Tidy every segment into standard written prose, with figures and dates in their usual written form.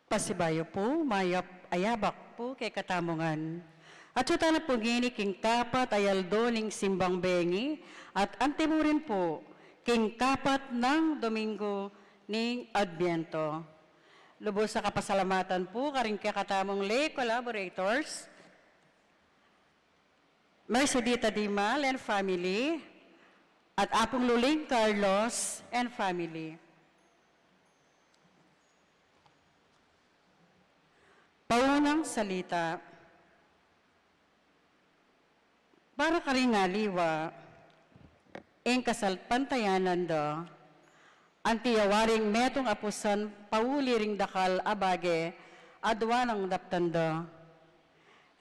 Pasibayo po, mayap ayabak po kay katamungan. At yuta na po ngini king kapat ayaldo ning simbang bengi at antimurin po king kapat ng Domingo ning Adbiento. Lubos sa kapasalamatan po karing kakatamong lay collaborators, Mercedita Dimal and family, at Apong Luling Carlos and family. Paunang salita. Para karingaliwa, ing kasalpantayanan do, antiyawaring metong apusan pauliring dakal abage, adwa ng daptando.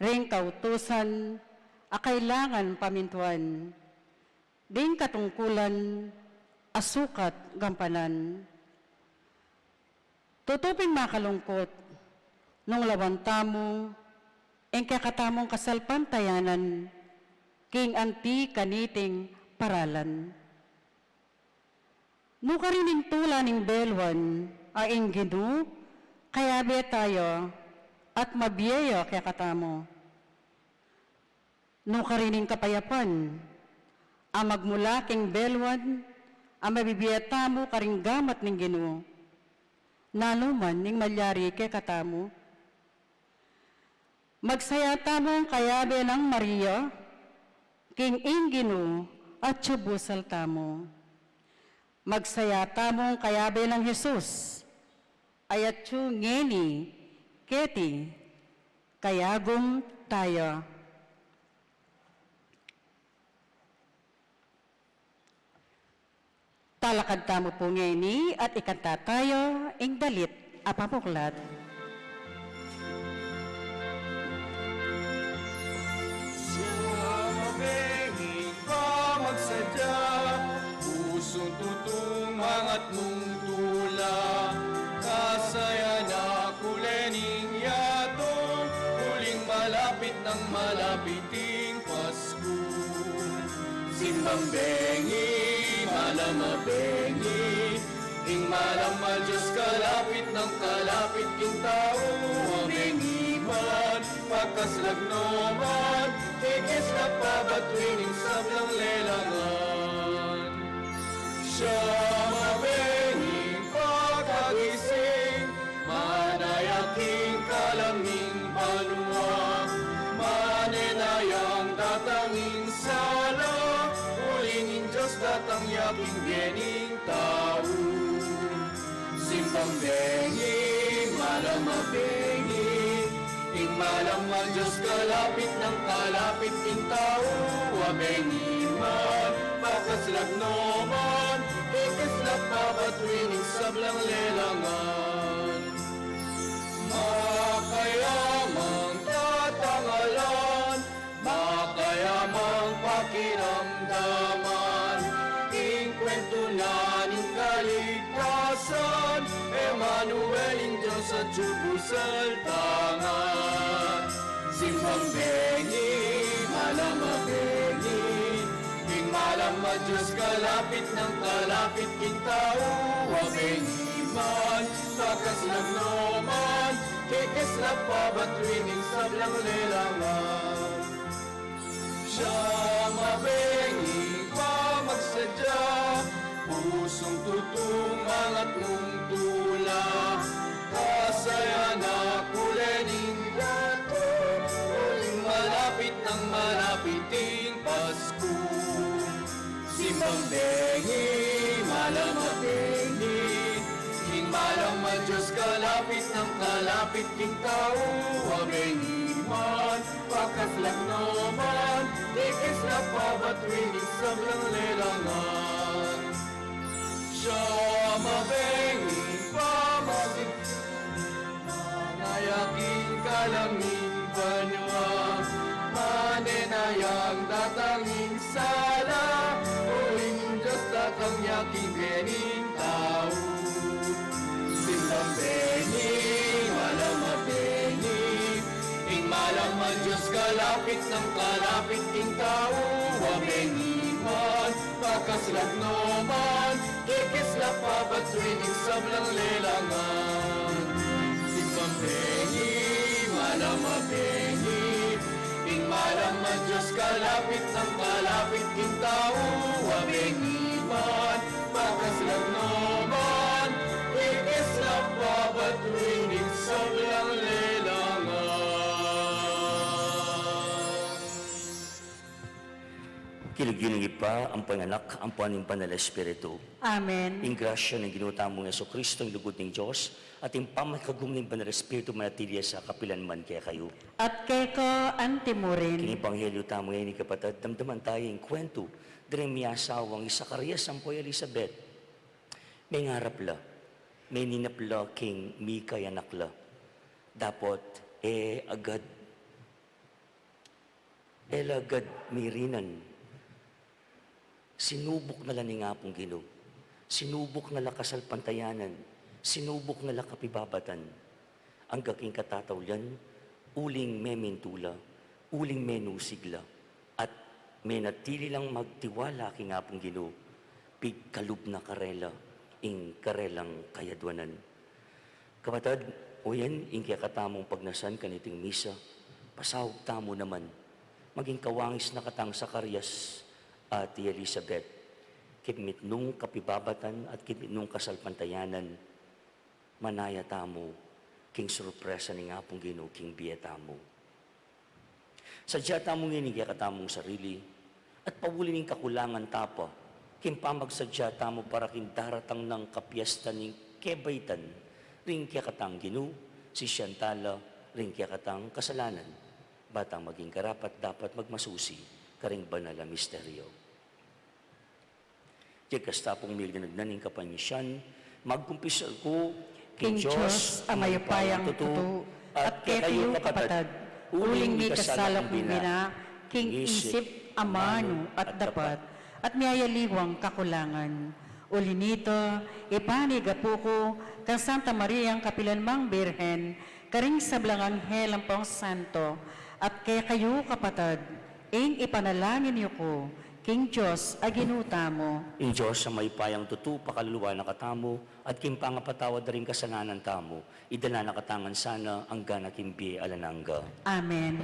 Ring kautusan, akailangan pamintuan. Ding katungkulan, asukat gampanan. Tutuping makalungkot, nung lawantamo, ing kakatamong kasalpantayanan, king anti kaniting paralan. Nukarining tula ning belwan, aing ginu, kaya be tayo, at mabiyayo kaya katamo. Nukarining kapayapan, ang magmula king belwan, ang mabibiyatamo karing gamat ning ginu, nanuman ning malyari kaya katamo. Magsaya tamong kayabe ng Maria, king ingino at tubusal tamo. Magsaya tamong kayabe ng Jesus, ayat tsu ngeni, keti, kayagom tayo. Talakad tamo po ngeni at ikanta tayo ing dalit apapuklat. Magsadya, pusong tutumang at mong tula, kasaya na kulening yatong, huling malapit ng malapiting Pasko. Simbang bengi, malamabengi, ing malamal Diyos kalapit ng kalapit king tao, bengi man, pagkaslag naman, kikis na pabatuining sablang lelangan. Siya mabenging pagkagising, manayaking kalaming banwa, manenayang datanging sala, ulingin Diyos datang yaking gening tao. Simbang bengi, malamabengi, ing malaman Diyos kalapit ng kalapit king tao, wabengi man, pakaslag naman, kikislap pabatuining sablang lelangan. Makayamang katangalan, makayamang pakiramdaman, ing kwento na ning kaligtasan, Emmanuel ing Diyos at tubusal tangan. Simbang bengi, malamabengi, ing malama Diyos kalapit ng kalapit king tao, wabengi man, pagkaslag naman, kikislap pabatuining sablang lelangan. Siya mabengi pa magsadya, pusong tutumang at mong tula, kasaya na kulening dato, huling malapit ng malapiting Pasko. Simbang bengi, malamabengi, ing malama Diyos kalapit ng kalapit king tao, wabengi man, pakaslag naman, kikis na pabatuining sablang lelangan. Siya mabengi pamagin, manayaking kalaming banwa, manenayang datanging sala, uling Diyos datang yaking gening tao. Simbang bengi, malamabengi, ing malaman Diyos kalapit ng kalapit king tao, wabengi man, pagkaslag naman, kikislap pabatuining sablang lelangan. Simbang mabengi ing malam man Diyos kalapit ng kalapit king tao wabengi man makaslag naman ikislap babatuingin sa bilang lelangan. Kiligilingin pa ang panganak, ang panimpan ng Espiritu. Amen. Ing grasya ng ginutamong Yeso Kristo, ang lugod ng Diyos, at yung pamakagum ng Banal Espiritu manatili sa kapilanman kaya kayo. At kay ka antimurin. King Ebanghelyo tamo ngayon ni kapatid, damdaman tayo yung kwento. Dari may asawang Zacarias ang po Elizabeth. May ngarap la, may ninapla king Mika yanakla. Dapat, agad mirinan. Sinubok na lang nga pong Ginoo. Sinubok na la kasal pantayanan. Sinubok na la kapibabatan. Ang gaking katatawlan, uling memintula, uling menusigla, at may natili lang magtiwala ki nga pong Ginoo, pigkalub na karela, ing karelang kayadwanan. Kapatid, o yan, ing kaya katamong pagnasan kaniting misa, pasawag tamo naman, maging kawangis na katang Zacarias at Elizabeth, kimit nung kapibabatan at kimit nung kasalpantayanan, manaya tamo, king sorpresa ni nga pong Ginoo, king biya tamo. Sadya tamong inigya katamong sarili, at pawuli ning kakulangan tapa, king pamagsadya tamo para king daratang ng kapiesta ning kebaitan, ring kaya katang Ginoo, si Shantala, ring kaya katang kasalanan, batang maging karapat dapat magmasusi, karing banal na misteryo. Di kastapong milga nagnaning kapanyasyan, magkumpisal ko, King Diyos, amayupayang tutu, at kay kayo kapatad, uling mi kasalak bina, King isip, amano, at dapat, at miyayaliwang kakulangan. Uli nito, ipanigapo ko, kang Santa Maria ang kapilanmang Birhen, karing sablang anghel ang pong santo, at kay kayo kapatad, ing ipanalangin niyo ko, King Diyos, aginuta mo. In Diyos, sa may payang tutu, pakaluluwa na katamo, at kimpangapatawad na rin kasalanan tamo, idala na katangan sana ang gana kimbi alananga. Amen.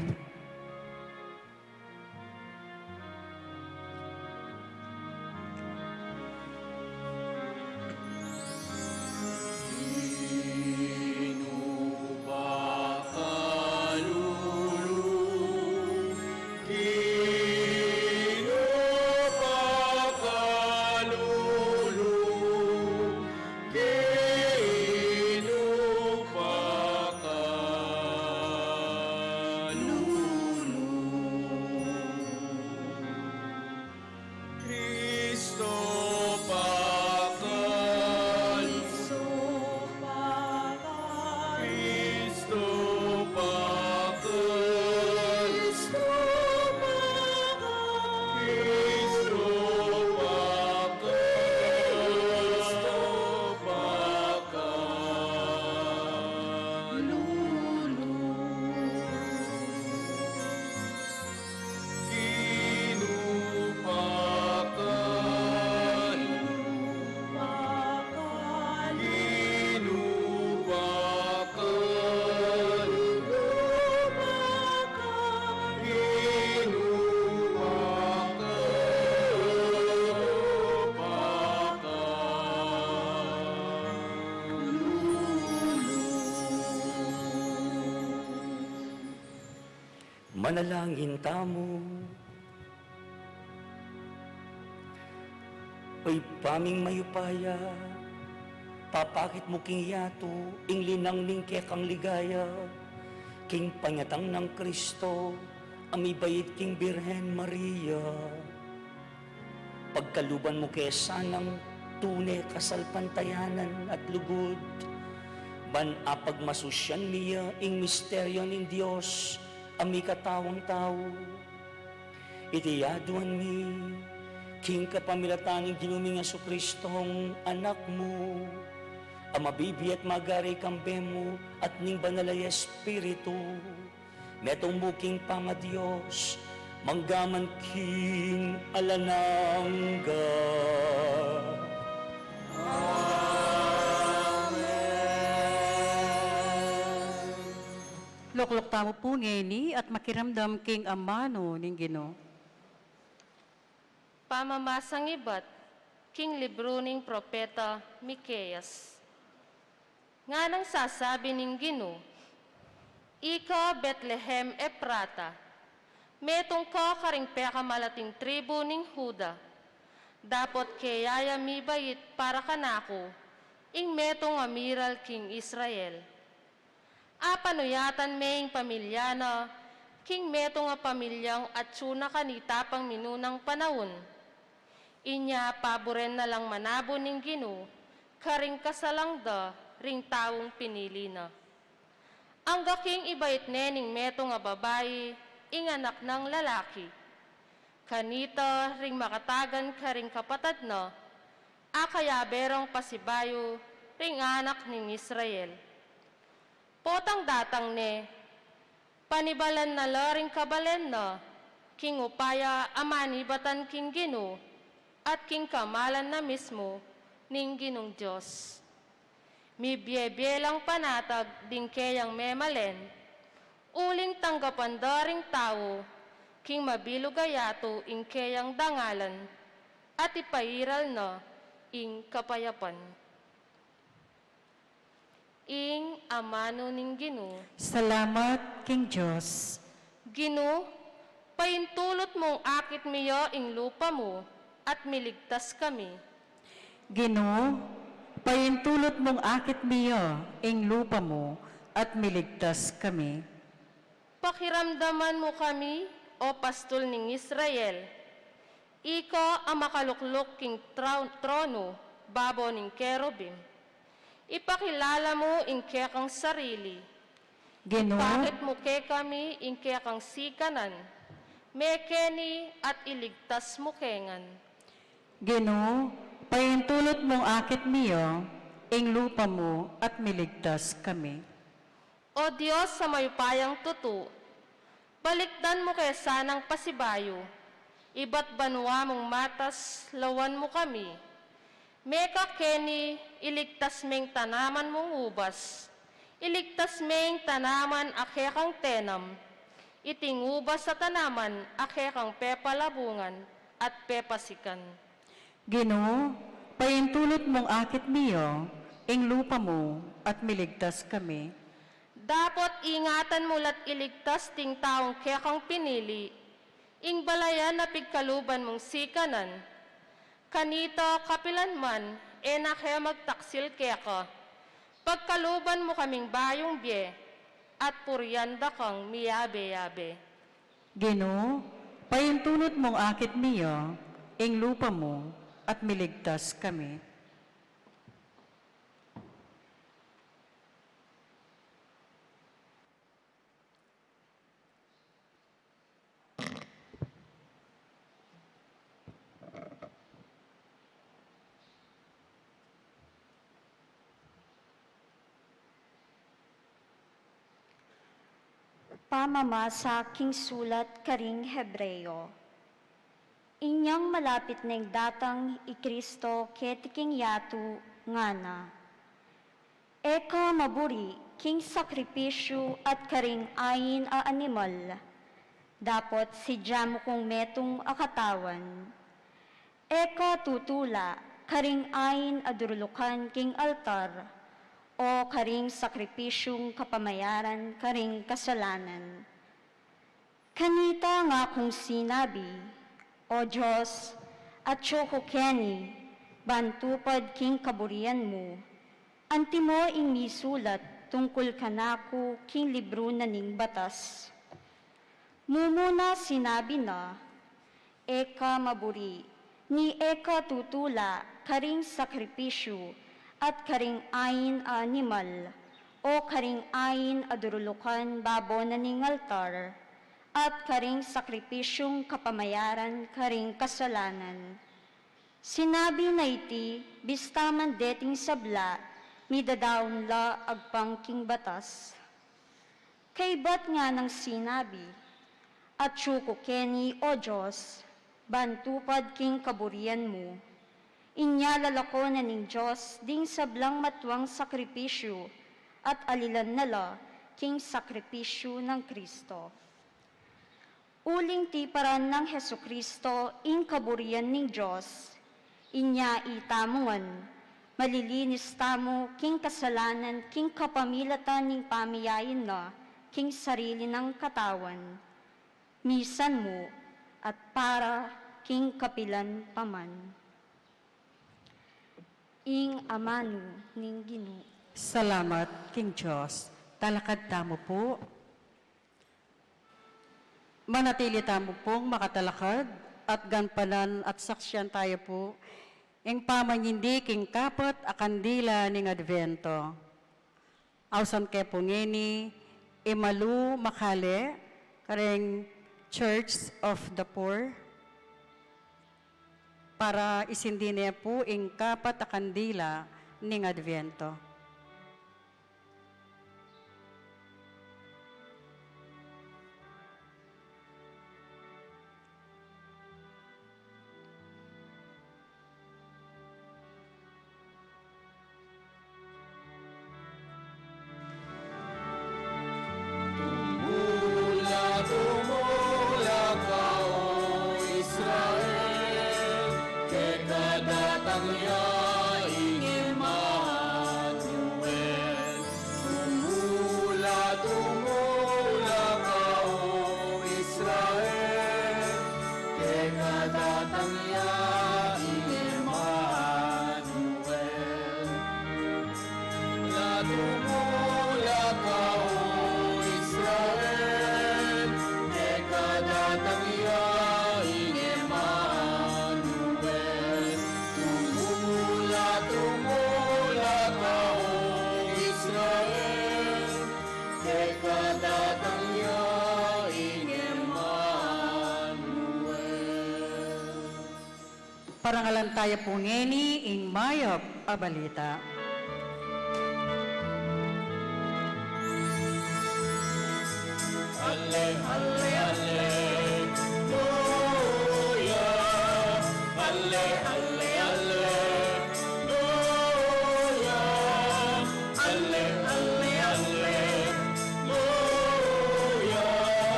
Manalangin tamo. Oy paming mayupaya, papakit mo king yato, ing linang ning kekang ligaya, king panyatang ng Kristo, amibayit king Birhen Maria. Pagkaluban mo kesanang tunay kasalpantayanan at lugod, ban apag masusyan niya ing misteryo ng Diyos, ami katawang tao. Itiyaduan mi, king kapamilataning ginuming Yesu Kristong anak mo, ang mabibi at magari kambe mo at ning banalay Espiritu, metong muking pama Diyos, manggaman king alanangga. Amen. Loklok tamo po ngeni at makiramdam king amano ning Ginoo. Pamamasang ibat, king libro ning propeta Mikeas. Nga nang sasabi ning Ginoo, Ika Bethlehem Ephrata, metong ka karing peka malating tribo ning Huda, dapot kayaya mi bayit para kanako, ing metong amiral king Israel. Apanuyatan may pamilyana, king metong a pamilyang at suna kanitapang minunang panahon. Inya paboren na lang manabo ning Ginoo, karing kasalangda ring taong pinili na. Ang gaking ibait nening metong a babae, ing anak ng lalaki. Kanita ring makatagan karing kapatad na, akaya berong pasibayo ring anak ning Israel. Potang datang ne, panibalan na laring kabalen na, king upaya amanibatan king Ginoo, at king kamalan na mismo ning Ginong Diyos. Mi biebelang panatag ding kayang memalen, uling tanggapan daring tao, king mabilugayato ing kayang dangalan, at ipairal na ing kapayapan. Ing amano ning Ginoo. Salamat king Diyos. Ginoo, paintulot mong akit miyo ing lupa mo, at miligtas kami. Ginoo, pahintulot mong akit miyo ing lupa mo at miligtas kami. Pakiramdaman mo kami, o pastol ning Israel. Ika ang makaluklok king trono, babo ning kerubim. Ipakilala mo ing kekang sarili. Ginoo, Bakit mo ke kami ing kekang sikanan? Mekeni at iligtas mo kengan. Ginoo, pahintulot mong akit miyo ing lupa mo at miligtas kami. O Diyos sa mayupayang tutu, balikdan mo kaya sanang pasibayo, iba't banwa mong matas, lawan mo kami. Meka keni, iligtas meng tanaman mong ubas, iligtas meng tanaman akekang tenam, itingubas sa tanaman akekang pepalabungan at pepasikan. Ginoo, pahintulot mong akit miyo ing lupa mo at miligtas kami. Dapat ingatan mo lat iligtas ting taong kekang pinili, ing balayan na pigkaluban mong sikanan. Kanito kapilan man, enake magtaksil keka. Pagkaluban mo kaming bayong bye, at puryanda kang miyabe-yabe. Ginoo, pahintulot mong akit miyo ing lupa mo at miligtas kami. Pamamasa king sulat karing Hebreo. Inyang malapit ng datang ikristo ketiking yatu ngana. Eka maburi king sakripisyo at karing ayin a animal. Dapot si jamo kong metong akatawan. Eka tutula karing ayin a durulukan king altar. O karing sakripisyong kapamayaran karing kasalanan. Kanita nga kung sinabi, O Diyos, at syoko keni, bantupad king kaburian mo, antimo ing misulat tungkol kanako king libro na ning batas. Mumuna sinabi na, Eka maburi, ni eka tutula karing sakripisyo, at karing ayin a animal, o karing ayin a durulukan babo na ning altar, at karing sakripisyong kapamayaran karing kasalanan. Sinabi na iti, bistaman deting sabla, midadaon la agpangking batas. Kay ba't nga nang sinabi, at syuko keni o Diyos, bantupad king kaburian mo, inyalala ko na ning Diyos ding sablang matwang sakripisyo at alilan nala king sakripisyo ng Kristo. Uling tiparan ng Hesu Kristo ing kaburian ning Diyos, inya itamuan, malilinis tamo king kasalanan king kapamilatan ning pamiyayin na king sarili ng katawan, misan mo at para king kapilan paman. Ing amano ning Ginoo. Salamat, King Diyos. Talakad tamo po. Manatili tamo pong makatalakad at ganpanan at saksyan tayo po. Ing pamangindi king kapat akandila ning Advento. Awsan ke pungeni, imalu makale, kareng Church of the Poor, para isindi niya po ing kapat akandila ning Advento. Tumula ka, O Israel, kay kadatang yaing Emmanuel. Tumula ka, O Israel, kay kadatang yaing Emmanuel. Tumula ka, O Israel, kay kadatang yaing Emmanuel. Tumula ka, O Israel, kay kadatang yaing Emmanuel. Parangalan tayo po ngeni ing mayop a balita. Alle, alle, alleluia. Alle, alle, alleluia. Alle, alle, alleluia.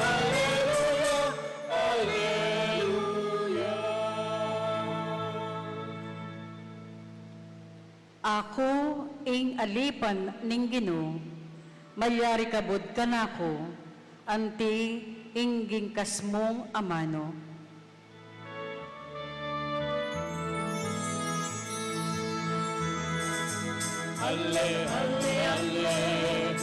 Alleluia, alleluia. Ako ing alipan ning Ginoo, malyari kabod kanako, anti ingging kasmong amano. Alle, alle, alleluia.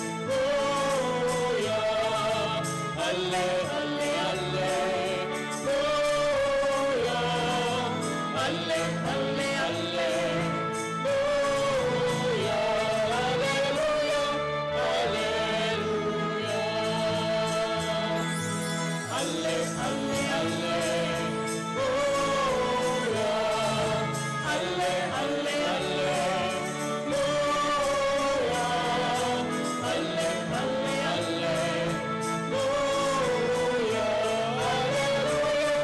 Alle, alle, alleluia. Alle, alle, alleluia. Alleluia, alleluia. Alle, alle, alleluia. Alle, alle, alleluia. Alle, alle, alleluia. Alleluia,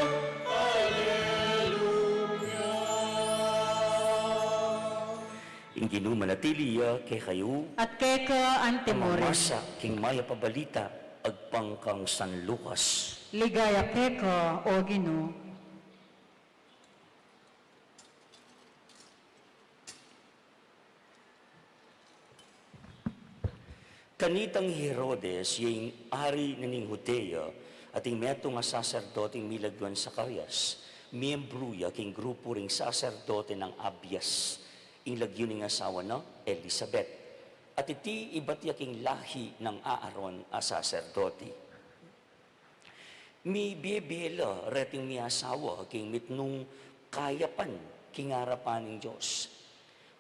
alleluia. Ing Ginoo manatiliya kay kayo, At keka antemore, masa king maya pabalita, agpangkang San Lucas. ligaya keka o Ginoo. Kanitang Herodes, yung ari na ning Judea, at yung meto nga saserdote yung milagwan sa Sakarias, miyembro ya king grupo ring saserdote ng Abias, yung lagyo ning asawa na Elizabeth. At iti iba't yaking lahi ng Aaron a saserdote. Mi biyebela reting mi asawa king mitnong kayapan king harapan ng Diyos.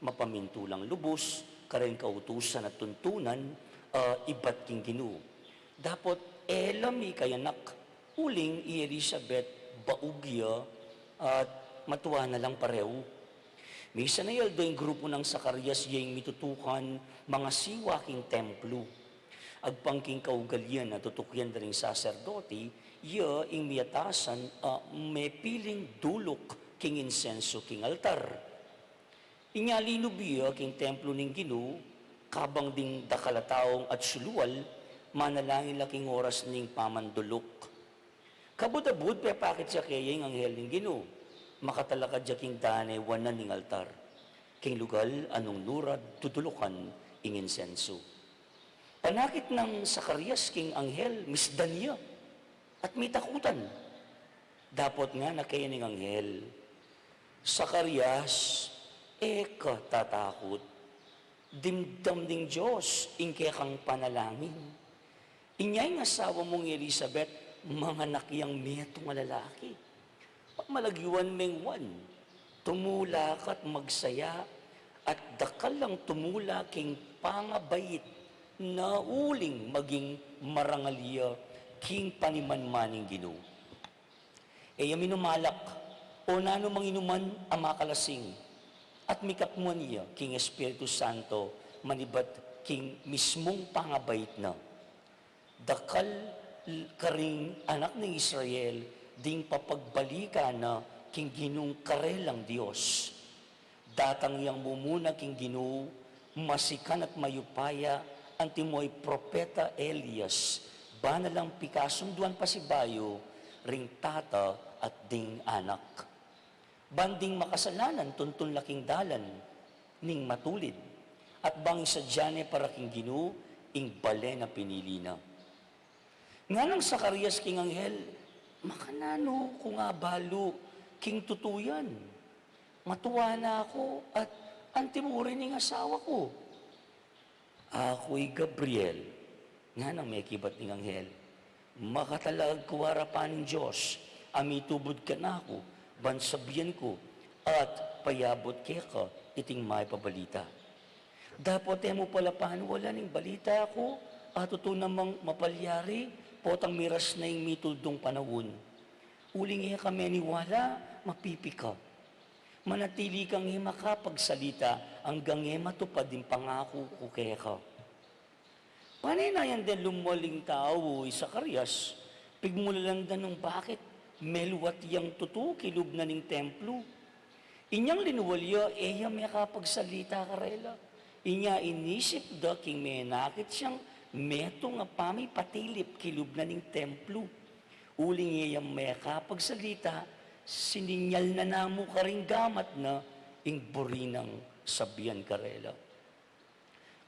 Mapamintulang lubos, karen kautusan at tuntunan, iba't king Ginoo. Dapat elami kayanak, uling i Elizabeth baugya at matuwa na lang pareho. Misa na yaldo yung grupo ng Sakarias yung mitutukan mga siwaking templo. Agpangking kaugalyan na tutukyan na rin saserdote, iya ing miyatasan may piling dulok king insenso king altar. Inyalinubiya king templo ning Ginoo, kabang ding dakalataong at sulual, manalangin laking oras ning pamandulok. Kabudabud pepakit siya kaya yung anghel ning Ginoo. Makatalakad siya king danay wanan ning altar. King lugal anong nurad tutulukan ing insenso. Panakit ng Zacarias king anghel misdan niya at may takutan. Dapot nga na kaya ning anghel. Zacarias, eka tatakot. Dimdam ning Diyos ingke kang panalangin. Inyay nga asawa mong Elizabeth, mga nakiyang meto nga lalaki. Pagmalagiwan mengwan, tumula ka't magsaya, at dakal lang tumula king pangabait, na uling maging marangalya, king panimanmaning Ginoo. Eya minumalak, o nano manginuman ang makalasing, at mikatmuan niya, king Espiritu Santo, manibat king mismong pangabait na. Dakal karing anak ng Israel, ding papagbalika na king Ginong karelang Diyos. Datang yang mumuna king Ginoo, masikan at mayupaya, antimoy propeta Elias, banalang pikasunduan pa si bayo, ring tata at ding anak. Banding makasalanan, tuntun laking dalan, ning matulid, at bang sadyane para king Ginoo, ing bale na pinili na. Nga nang Zacarias king anghel, makanano kung nga balo, king tutuyan. Matuwa na ako at antimurin ng asawa ko. Ako'y Gabriel, nga nang may kibat ng anghel. Makatalag ko harapan ng Diyos, amitubod ka na ako, bansabihan ko, at payabot kaya ka, iting may pabalita. Dapat mo pala paano wala ning balita ako, at ito namang mapalyari, potang miras na yung mituldong panahon. Uling iya kami niwala, mapipika. Manatili kang makapagsalita hanggang matupad din pangako ko kaya ka. Panay na yan din lumuling tao, Zacarias, pigmulalandan ng bakit meluwat yang tutu kilub na ning templo. Inyang linuwalya, iya may kapagsalita karela. Inya inisip da king may nakit siyang meto nga pami patilip kilub na ning templo. Uling iyang may kapagsalita, sininyal na namo ka rin gamat na ing burinang sabihan karela.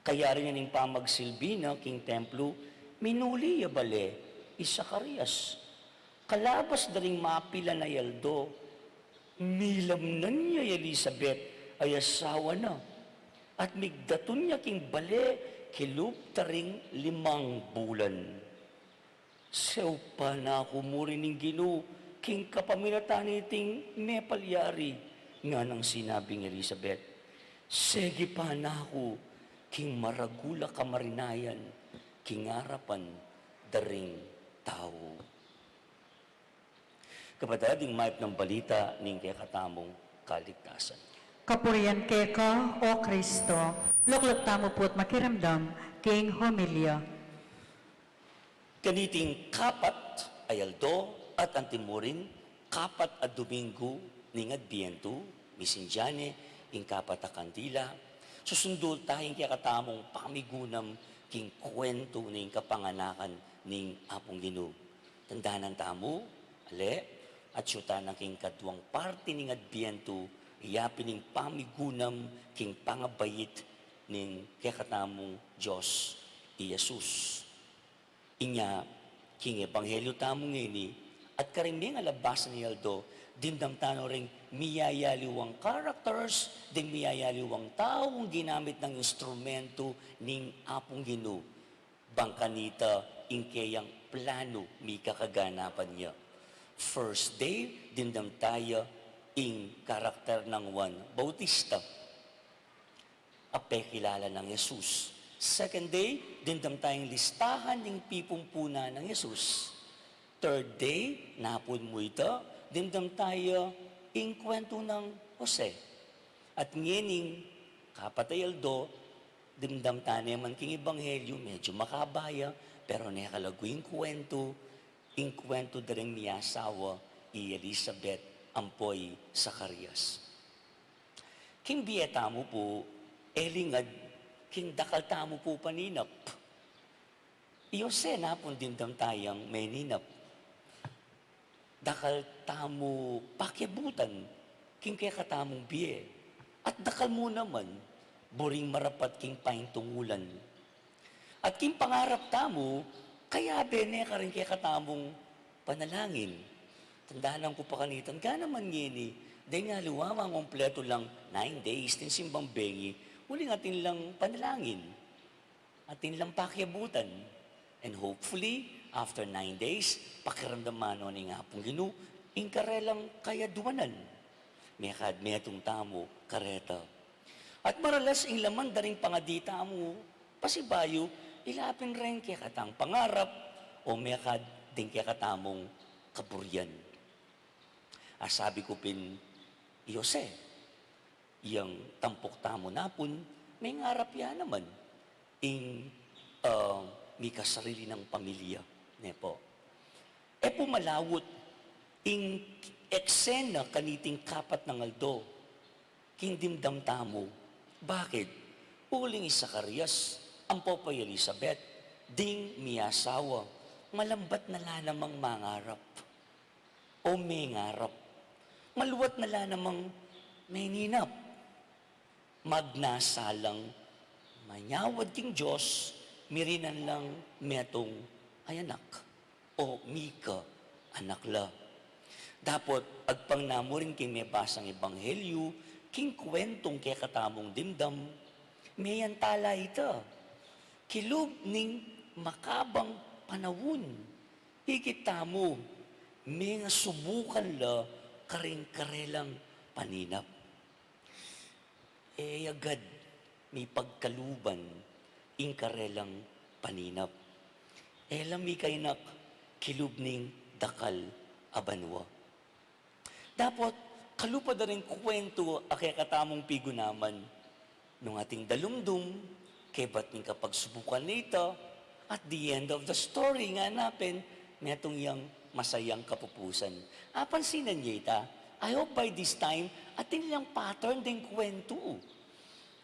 Kaya rin yan ing pamagsilbi na king templo, minuli ya bale, Zacarias. Kalabas na rin mapila na yaldo, nilamnan niya Elizabeth ay asawa na. At migdaton niya king bale, kilub taring 5 bulan. Sew pa na kumuri ning Ginoo, king kapaminatan iting mepalyari, nga nang sinabing Elizabeth, sige pa na ako, king maragula kamarinayan, king harapan daring tao. Kapatading maip ng balita ning kaya katamong kaligtasan. Kapurian keka, O Kristo, lukluk tamo po't makiramdam, king homilya. Kaniting kapat ayaldo at antimurin, kapat at Domingo ning Adbiento, misindyane, ing kapat a kandila, susundol tayong kaya katamong pamigunam king kwento ning kapanganakan ning Apong Ginoo. Tandaan tamo, ale, at syuta ng king kadwang parte ning Adbiento, iyapin ning pamigunam king pangabayit ning kakatamong Diyos, Jesus. Inya, king ebanghelyo tamong ini, at kariming alabasan ni Aldo, dindamtano ring miyayaliwang characters, din miyayaliwang taong ginamit ng instrumento ning Apong Ginoo. Bangkanita, ingkeyang plano, mi kakaganapan niya. First day, dindam tayo, ing karakter ng Juan Bautista. Ape kilala ng Jesus. Second day, dindam tayong listahan ng pipungpuna ng Jesus. Third day, napon mo ito, dindam tayo ing kwento ng Jose. At ngening kapatayaldo, dindam tayo man king ebanghelyo, medyo makabaya, pero nakalagwing kwento, ing kwento daring miyasawa, i Elizabeth, ampoy Zacarias. King biyeta mo po, elingad, king dakal tamo po paninap. Iyose na pundindam tayang meninap. Dakal tamo pakyabutan, king kaya katamong biye. At dakal mo naman, boring marapat king paing tungulan. At king pangarap tamo, kaya bene ka rin kaya katamong panalangin. Tandaan ko pa kanitan, ka naman ngini, dahil nga luwamang kompleto lang 9 days, tin simbang bengi, huling atin lang panalangin. Atin lang pakyabutan. And hopefully, after 9 days, pakiramdaman no ni nga pong ginu, ingkarelang kaya duwanan. Mekad, metong tamo, kareta. At maralas, ing laman daring pangadita mo, pasibayo, ilapin rin kaya katang pangarap, o mekad, din kaya katamong kaburyan. Sabi ko pin, Iyose, iyang tampok tamo napon, may ngarap yan naman, ing may kasarili ng pamilya. Nepo. Pumalawot, ing eksena kaniting kapat ng aldo, king dimdam tamo. Bakit? Uling Zacarias, ang popay Elizabeth, ding miyasawa, malambat na la namang mangarap. O may ngarap. Maluwat na la namang may ninap. Magnasalang, manyawad king Diyos, mirinan lang metong ay anak. O mika, anak la. Dapat, agpang namo rin king may basang ebanghelyo, king kwentong kaya katamong dimdam, may antala ita. Kilub ning makabang panawon. Higit mo, may nga subukan la karing-karelang paninap. Agad, may pagkaluban, ingkarelang paninap. Lami kaynak, kilub ning dakal abanwa. Dapat, kalupa na rin kwento akay katamong pigo naman nung ating dalumdum, kay ba't ning kapag subukan nito, at the end of the story nga napin, netong yang masayang kapupusan. Pansinan niya ita, I hope by this time, atin lang pattern din kwento.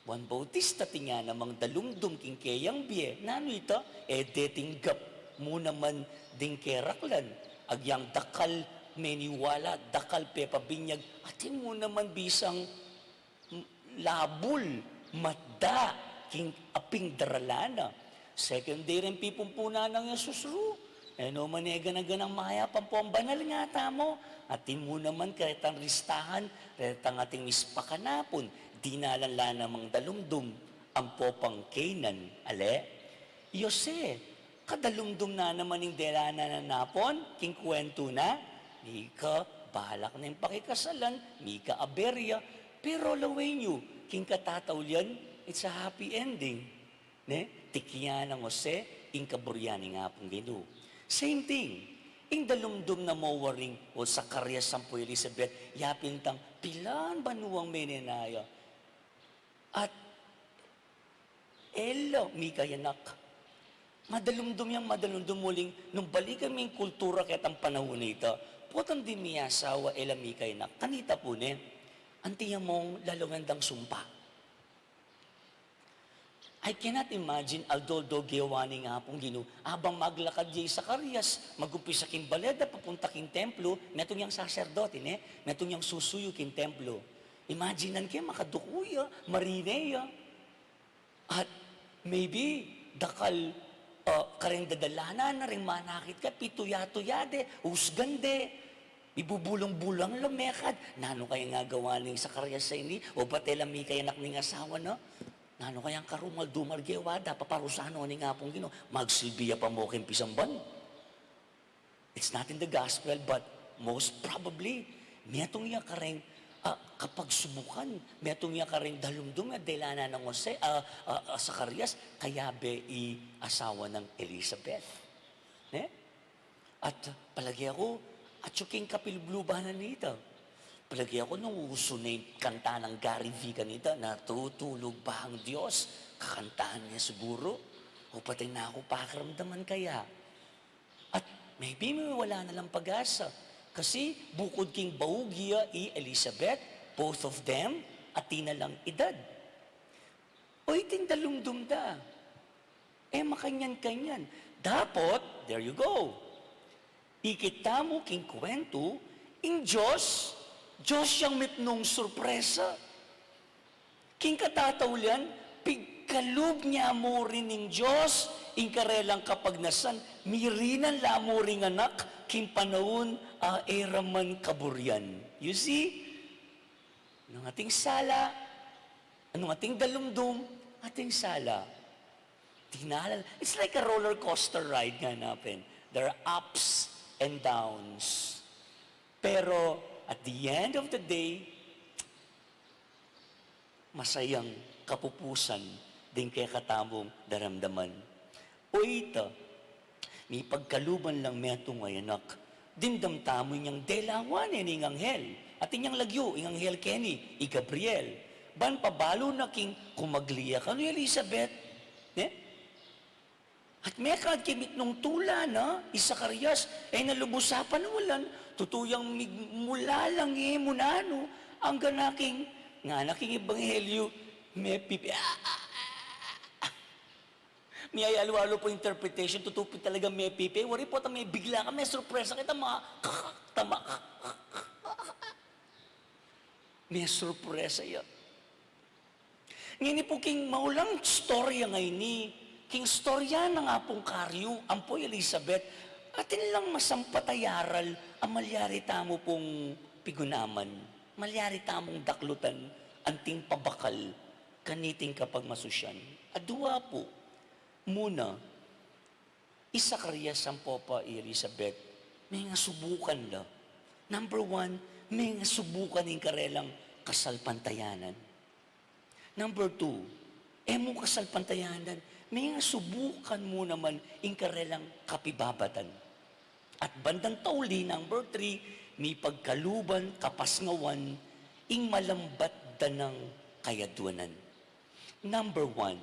One Bautista tinya namang dalumdum king kayang biye, nano ita, detinggap mo naman ding keraklan, agyang dakal meniwala, dakal pepabinyag, atin mo naman bisang labul, matda, king aping daralana. Second day rin pipumpuna ng Yesusru. No manega na ganang maya pampong banal nga tamo. Atin mo naman karetang listahan, karetang ating ispakanapon, dinalan namang dalumdum, ang popang Canaan, ale? Yose, kadalumdum na naman yung delana na napon, king kwento na, Mika, balak na yung pakikasalan, Mika aberya, pero laway nyo, king katatawlian, it's a happy ending. Ne? Tikya ng Jose, ing kaburyani nga pong ginu. Same thing. Ing dalumdum na mawaring o Zacarias sampo Elizabeth, yapin tang pilan banuang menenaya. At elo, Mika yanak. Madalumdum muling, nung balikan mo yung kultura ketang panahon na ito, potang di miya asawa, ela Mika yanak. Kanita po ne, antiya mong lalungandang sumpa. I cannot imagine aldoldo gewani nga pong ginu, abang maglakad jay Zacarias, magumpisa king baleda, papunta king templo, metong yung sacerdote, metong yung susuyo king templo. Imaginean kayo, makadukuya, marineya, at maybe, dakal, karing dadalana na rin manakit ka, pituyatuyade, usgande, ibubulong-bulang lumekad, nano kaya nga gawa ng Zacarias sa ini, o batela may kaya anak ng asawa na, nano kayang karumal-dumal gewada, paparusano ni nga pong gino, magsilbiya pa mo king pisamban. It's not in the gospel, but most probably, metong iya karing, kapag subukan, metong iya karing dalumdum, delana ng Jose, Zacarias, kaya be asawa ng Elizabeth. At palagi ako, at yung kapilblubanan nito, palagi ako nung uso na yung kanta ng Gary V kanita, natutulog ba ang Diyos? Kakantahan niya siguro. O patay na ako pakiramdaman kaya. At maybe may wala na lang pag-asa. Kasi bukod king Baugia Elizabeth, both of them, atina lang edad. O iting dalumdum da. Makanyan-kanyan. Dapat, there you go. Ikita mo king kwento, ing Diyos siyang mitnong sorpresa. King katataulian, pigkalub niya mo rin ng Diyos, ing karelang kapagnasan, mirinan la mo ring anak, king panahon eraman kaburian. You see? Anong ating sala, anong ating dalumdum, ating sala. Tinalala. It's like a roller coaster ride nga natin. There are ups and downs. Pero at the end of the day, masayang kapupusan din kaya katamong daramdaman. O ita, may pagkaluban lang meto ngayanak, dindamtamo niyang delawan ing anghel, at inyang lagyo, ing anghel Kenny, i Gabriel, ban pabalo na king kumagliya ka ni Elizabeth, At may kadkimit nung tula na, Isakarias, ay nalubusapan walan, tutuyang mula lang munano, ang ganaking, nga naking ebanghelyo, may pipi, may ayalwalo po interpretation, tutupi talaga may pipi, wari po may bigla ka, may surpresa kita, tama, may surpresa yan. Ngayon po king maulang storya ngayon ni, king storya na nga pong karyo, ampoy Elizabeth, atin lang masampatayaral, ang malyari tamo pong pigunaman, malyari tamong daklutan, anting pabakal, kaniting kapag masusyan. Adua po, muna, Isakarias ang popa Elizabeth, may nga subukan la. Number one, may nga subukan yung karelang kasalpantayanan. Number two, mo kasalpantayanan, may nga subukan mo naman yung karelang kapibabatan. At bandang tauli, number three, may pagkaluban, kapasngawan, ing malambat danang kayadwanan. Number one,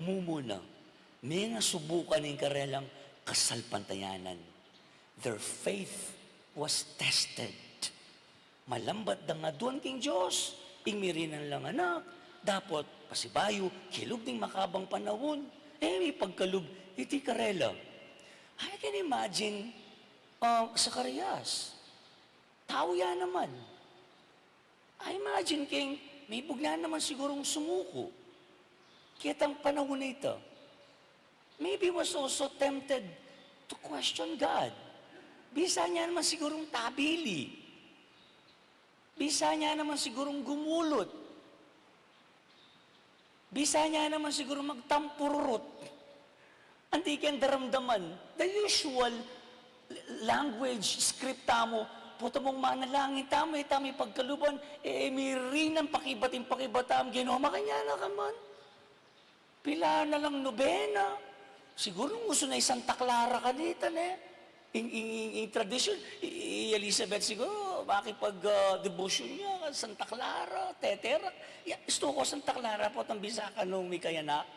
mumuna, may nga subukan yung karelang kasalpantayanan. Their faith was tested. Malambat da nga doon king Diyos, ing mirinan lang anak, dapat pasibayo, kilog ding makabang panahon, may pagkalub, iti karela. I can imagine, Sakarias, tao yan naman. I imagine king, may bugla naman sigurong sumuko. Kitang panahon na ito. Maybe was also tempted to question God. Bisa niya naman sigurong tabili. Bisa niya naman sigurong gumulot. Bisa niya naman siguro magtampururot. Antiken daramdaman. The usual language, script tamo, puto mong manalangin tamo, tamo pagkaluban, may rinang pakibatim-pakibatam, ginoma kanya na kaman. Pila na lang nobena. Siguro gusto na isang taklara ka dito, in tradition, Elizabeth siguro, makipag-devotion niya, Santa Clara, Tetera. Gusto ko Santa Clara po, ang bisaka nung may kayanak.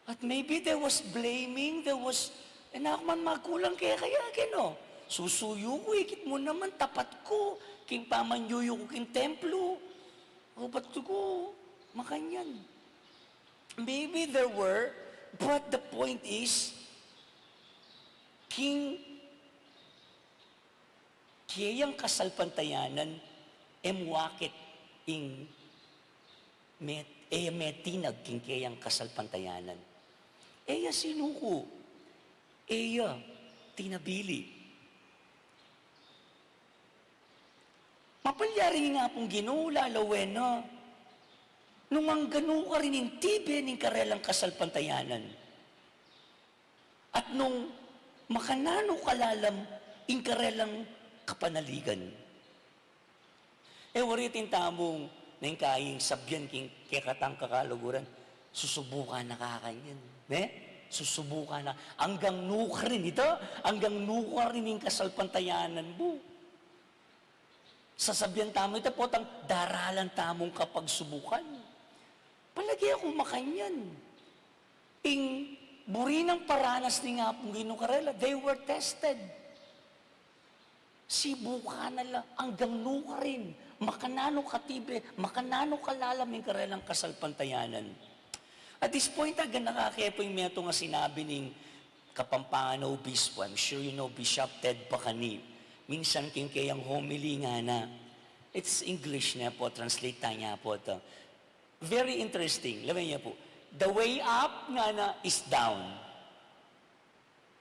At maybe there was blaming, there was, ako man magkulang kaya kino. Susuyo ko, ikit mo naman, tapat ko, king pamanyuyo ko king templo. O ba't ko, makanyan. Maybe there were, but the point is, king kiyang kasalpantayanan emwakit ing metinag king kiyang kasalpantayanan. Eya sinuko. Eya tinabili. Mapalyari nga pong ginulalawen na nung ang ganu ka rin yung tibe ng karelang kasalpantayanan. At nung makanano kalalam ing karelang kapanaligan. Waritin tamong na yung kaing sabyan king kekatang kakaluguran, susubukan na kakanyan. Susubukan na. Hanggang nuka rin ito, hanggang nuka rin yung kasalpantayanan mo. Sasabyan tamo ito po, daralan tamong kapag subukan. Palagi ako makanyan. Ing burinang paranas ni nga pong ginukarela, they were tested. Sibuka na lang, hanggang nuka rin, makanano katibe, makanano kalalam yung karelang kasalpantayanan. At this point, nakakakepo yung meto nga sinabi ning Kapampangan na Obispo, I'm sure you know Bishop Ted Bacani. Minsan king kayang homily nga na. It's English na po, translate niya po ito. Very interesting. Laman niya po. The way up nga na is down.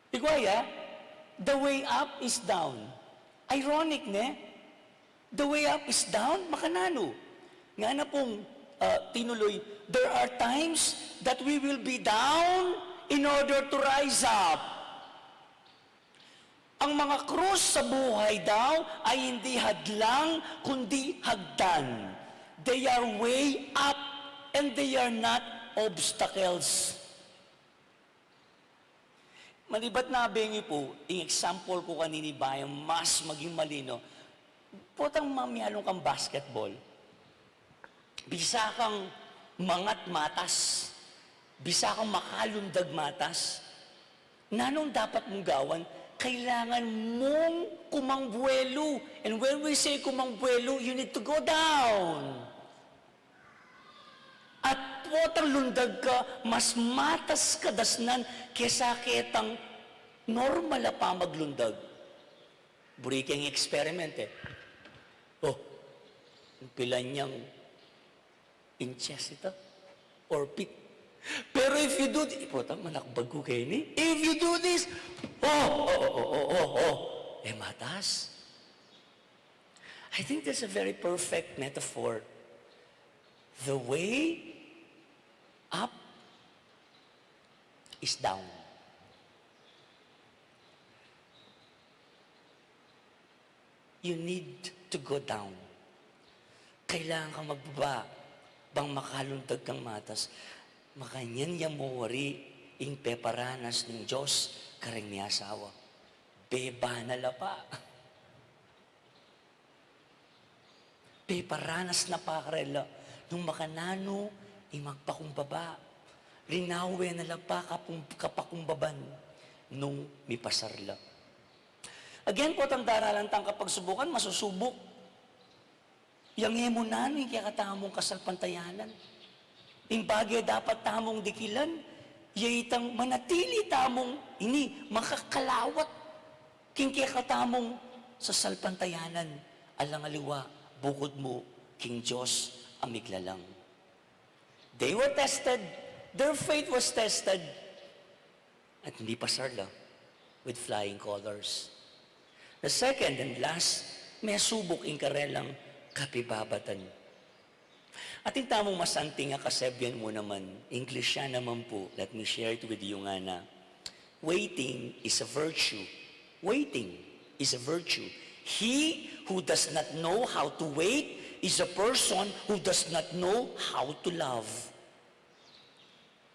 Ikuya, the way up is down. Ironic, ne? The way up is down, makanano. Nga na pong tinuloy, there are times that we will be down in order to rise up. Ang mga krus sa buhay daw ay hindi hadlang, kundi hagdan. They are way up and they are not obstacles. Malibat na bengi po, yung example ko kanini ba, yung mas maging malino, potang mamiyalong kang basketball, bisa kang mangat matas, bisa kang makalundag matas, nanong dapat mong gawan? Kailangan mong kumangbuelo. And when we say kumangbuelo, you need to go down. At potang lundag ka, mas matas ka dasnan kesa kitang normal pa maglundag. Breaking experiment eh. Oh, pila niyang inches ito? Or feet? Pero if you do this, potang manakbag ko kayo ni. If you do this, matas. I think that's a very perfect metaphor. The way up is down. You need to go down. Kailangan kang magbaba bang makalundag kang matas. Makanyan yung mawari ing peparanas ng Diyos kareng ni asawa. Beba na lapa. Peparanas na pakarela. Nung makanano, magpakumbaba. Rinawe na lapa kapakumbaban nung mipasarla. Again po, tang daralan tang kapag subukan, masusubok. Yang emunan, yung kaya katamong kasalpantayanan. Yung bagay dapat tamong dikilan, yayitang manatili tamong, ini, makakalawat. King kaya katamong sa salpantayanan, alang aliwa, bukod mo, King Diyos, amiglalang. They were tested, their faith was tested, at hindi pasarla with flying colors. The second and last, may subok in karelang kapibabatan. At yung tamong masanting nga kasebyan mo naman, English siya naman po, let me share it with you nga na, waiting is a virtue. Waiting is a virtue. He who does not know how to wait is a person who does not know how to love.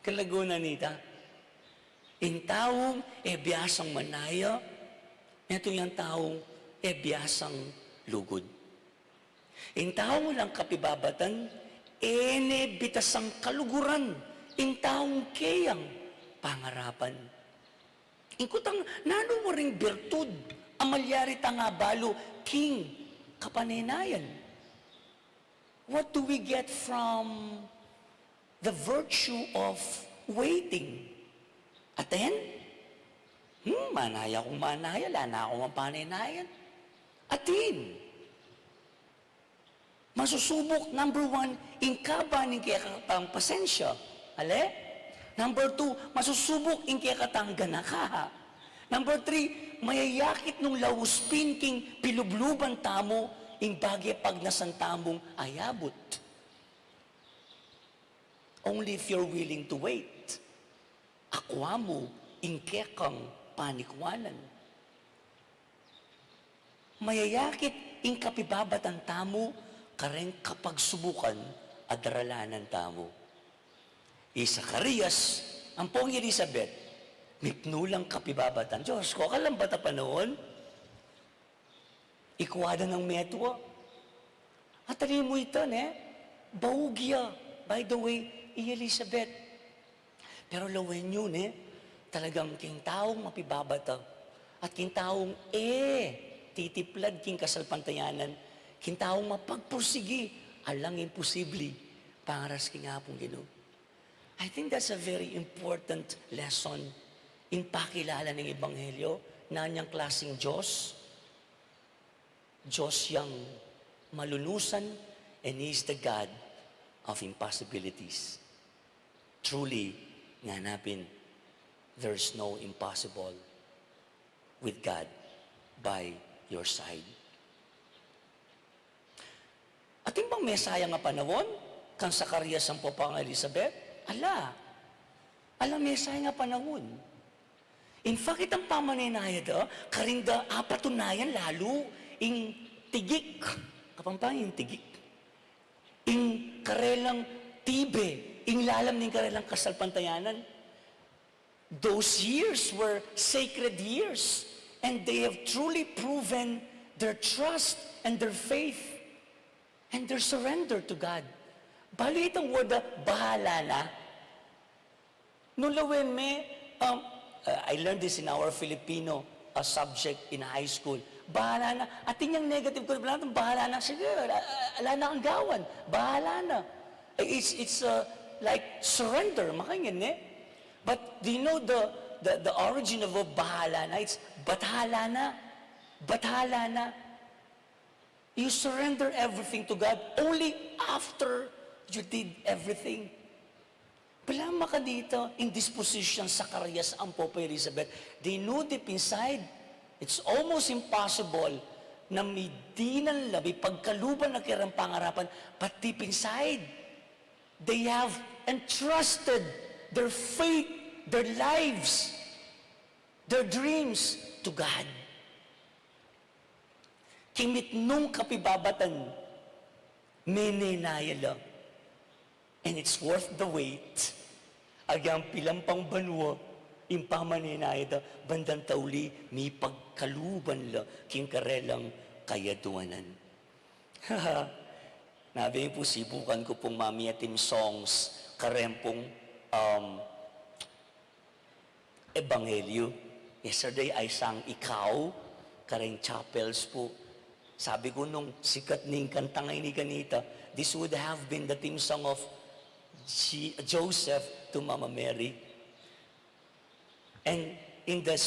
Kalaguna nita, in taong biyasang manaya, ito yung taong biyasang lugod. In taong lang kapibabatan, bitasang kaluguran, in taong kayang pangarapan. Ingkutang nano mo ring bertud, amalyari nga balo, king, kapanenayan. What do we get from the virtue of waiting? Aten? Manaya kong manaya, lana akong mapanenayan. Atin. Masusubok, number one, ingkaba ng kaya katang pasensya. Ale? Number two, masusubok ing kaya katang ganaka. Number three, mayayakit nung lawuspin king pilubluban tamo ing bagay pag nasantamong ayabot. Only if you're willing to wait. Akwa mo, ing kekang panikwanan. Mayayakit ing kapibabatan tamo, kareng kapag subukan at daralanan tamo. Isakarias, ang pong Elizabeth, mipnulang kapibabatan. Diyos ko, kalambata pa noon? Ikuwada ng metwa. At tali mo ito, Baugya. By the way, Elizabeth. Pero lawen yun, talagang king taong mapibabata. At king taong, titiplad king kasalpantayanan. King taong mapagpursigi, alang imposible, pangaras king hapong Ginoo. I think that's a very important lesson in pakilala ng Ebanghelyo na niyang klaseng Diyos, Diyos yang malulusan, and He is the God of impossibilities. Truly, nganapin, there's no impossible with God by your side. Ating bang mesaya nga panahon, kang Zacarias ang popang Elizabeth? Ala mesaya nga panahon. In fact, itang pamaninaya da, karinda apatunayan lalo, ing tigik, kapampangin tigik, ing karelang tibe, ing lalam ning karelang kasalpantayanan. Those years were sacred years, and they have truly proven their trust and their faith and their surrender to God. Bali itong word bahala na. Nung lawin me, I learned this in our Filipino subject in high school. Bahala na. Ating yung negative ko, bahala na. Sige, ala na ang gawan. Bahala na. It's like surrender, makingin eh. But do you know the origin of bahala na? It's bathala na. Bathala na. You surrender everything to God only after you did everything. Palama ka dito, in this position, Zacarias ang Pope Elizabeth, they knew deep inside, it's almost impossible na may di nalabi, pagkaluban na kirang pangarapan, but deep inside, they have entrusted their faith, their lives, their dreams to God. Kimit nung kapibabatan, menenaya lang. And it's worth the wait. Agang pilampang banwa, impamanenaya da, bandang tauli, may pagkaluban la, king karelang kayaduanan. Nabi po, sibukan ko pong mamiyatim songs, karempong Ebanghelyo. Yesterday, I sang Ikaw, kareng chapels po. Sabi ko nung sikat ning kantangay ni kanita, this would have been the theme song of Joseph to Mama Mary. And in the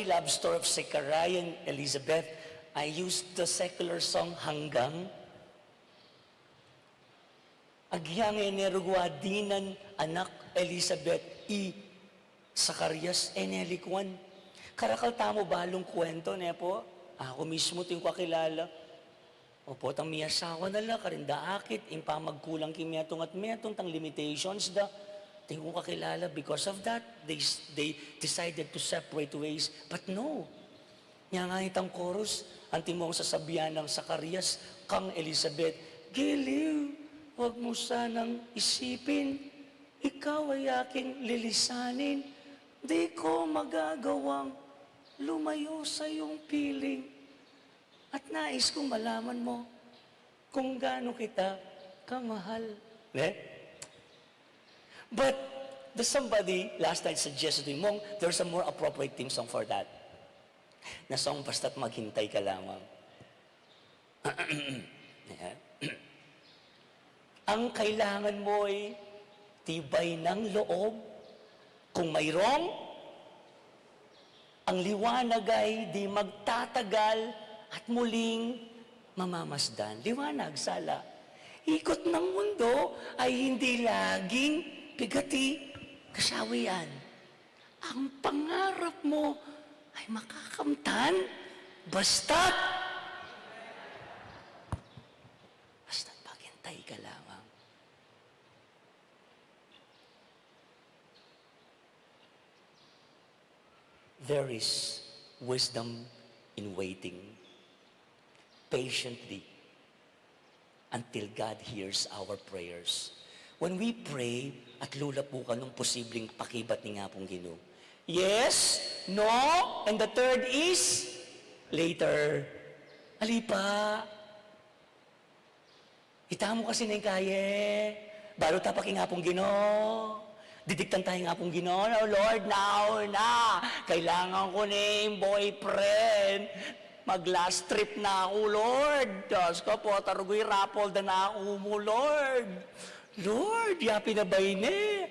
love story of Zechariah and Elizabeth, I used the secular song Hanggang. Agyang enerugwadinan anak Elizabeth Zacarias enelikwan. Karakal tamo balong kwento ne po. Ako mismo ting kakilala. Opo, tang miyasawa na la, karinda akit, impamagkulang kimiyatong at miyatong tang limitations da. Ting kong kakilala, because of that, they decided to separate ways. But no. Nga nga itang chorus, ang timong sasabihan ng Zacarias, kang Elizabeth, giliw, huwag mo sanang isipin, ikaw ay aking lilisanin, di ko magagawang lumayo sa iyong piling. At nais kong malaman mo kung gaano kita kamahal. But somebody last night suggested to me, there's a more appropriate theme song for that. Na song basta't maghintay ka lamang. Ang kailangan mo ay tibay ng loob. Kung mayroong, ang liwanag ay di magtatagal at muling mamamasdan. Liwanag, sala. Ikot ng mundo ay hindi laging bigati, kasawian. Ang pangarap mo ay makakamtan basta't maghintay ka lamang. There is wisdom in waiting patiently until God hears our prayers. When we pray at lulapukan ng posibleng pakibat ni nga pong Ginoo. Yes, no, and the third is later. Alipa. Itamo kasi na yung kaye. Baro tapaki nga pong Ginoo. Didiktan tayo nga pong Ginoo. Oh Lord, now na. Kailangan ko na yung boyfriend. Mag-last trip na ako, Lord. Diyos ko po, tarugoy rapol na ako mo, Lord. Lord, yapi na ba ini?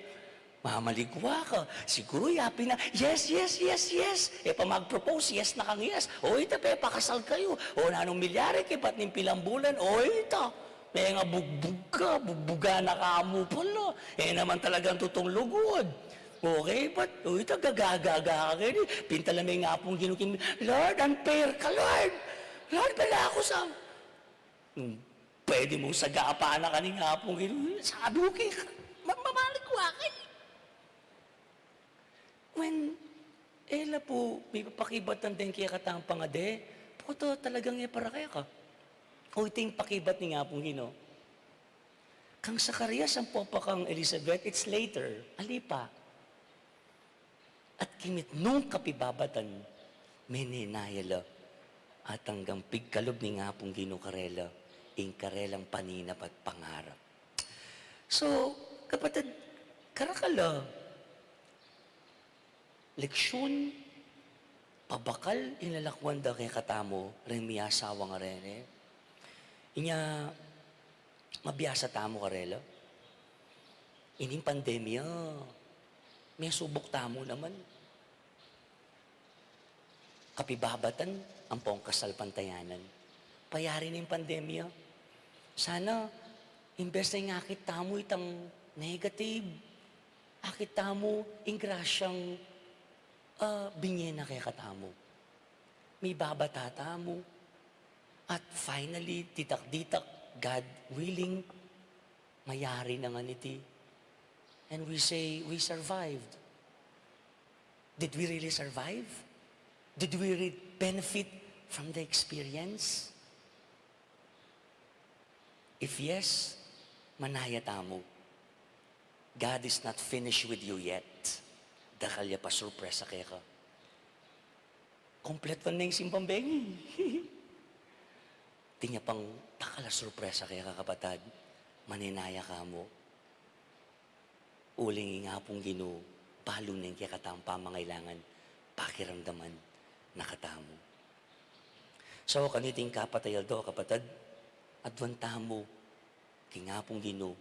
Mamaligwa ka. Siguro yapi na, yes, yes, yes, yes. E pa mag-propose, yes na kang yes. O ita, pe, pakasal kayo. O nanong milyari, kipat ng pilang bulan. O ita, may nga bugbog ka, bugbuga na ka mo pala. Eh naman talagang tutong lugod. Okay, but o ita, gagagaga ka rin. Pintalamay nga pong ginukin. Lord, unfair ka, Lord. Lord, pala ako sa... Pwede mo sagapaan na kaning nga pong ginukin. Sabi ko kay, mamaligwa ka. When ela po, may papakibatan din kaya katang pangade, po to talagang para kaya ka. O iting pakibat ni nga pong Ginoo. Kang Zacarias ang popakang Elizabeth, it's later, alipa. At kimit nung kapibabatan, meninayala, at hanggang pigkalob ni nga pong Ginoo karela, ing karelang paninap at pangarap. So, kapatid, karakala, leksyon, pabakal, inalakwan da kay katamo, rin may asawa nga rin eh. Inya, mabiyasa tamo karela. Ining pandemya, may subok tamo naman. Kapibabatan, ang pong kasal pantayanan. Payari ng pandemya. Sana, imbes na ngakit tamo itang negative, akit tamo, ingrasyang binye na kay katamo. May babata mo. At finally, ditak-ditak, God willing, mayari na nga niti. And we say, we survived. Did we really survive? Did we really benefit from the experience? If yes, manaya tamo. God is not finished with you yet. Dakal ya pa surpresa kaya ka. Kompleto na yung simpambengi. Tingya pang takala surpresa kaya ka kapatad. Maninaya ka mo. Uling nga pong Ginoo, palo na yung kaya katang pamangailangan, pakiramdaman, nakatamo. So, kaniting kapatayal do, kapatad, adwantamo, kaya nga pong Ginoo,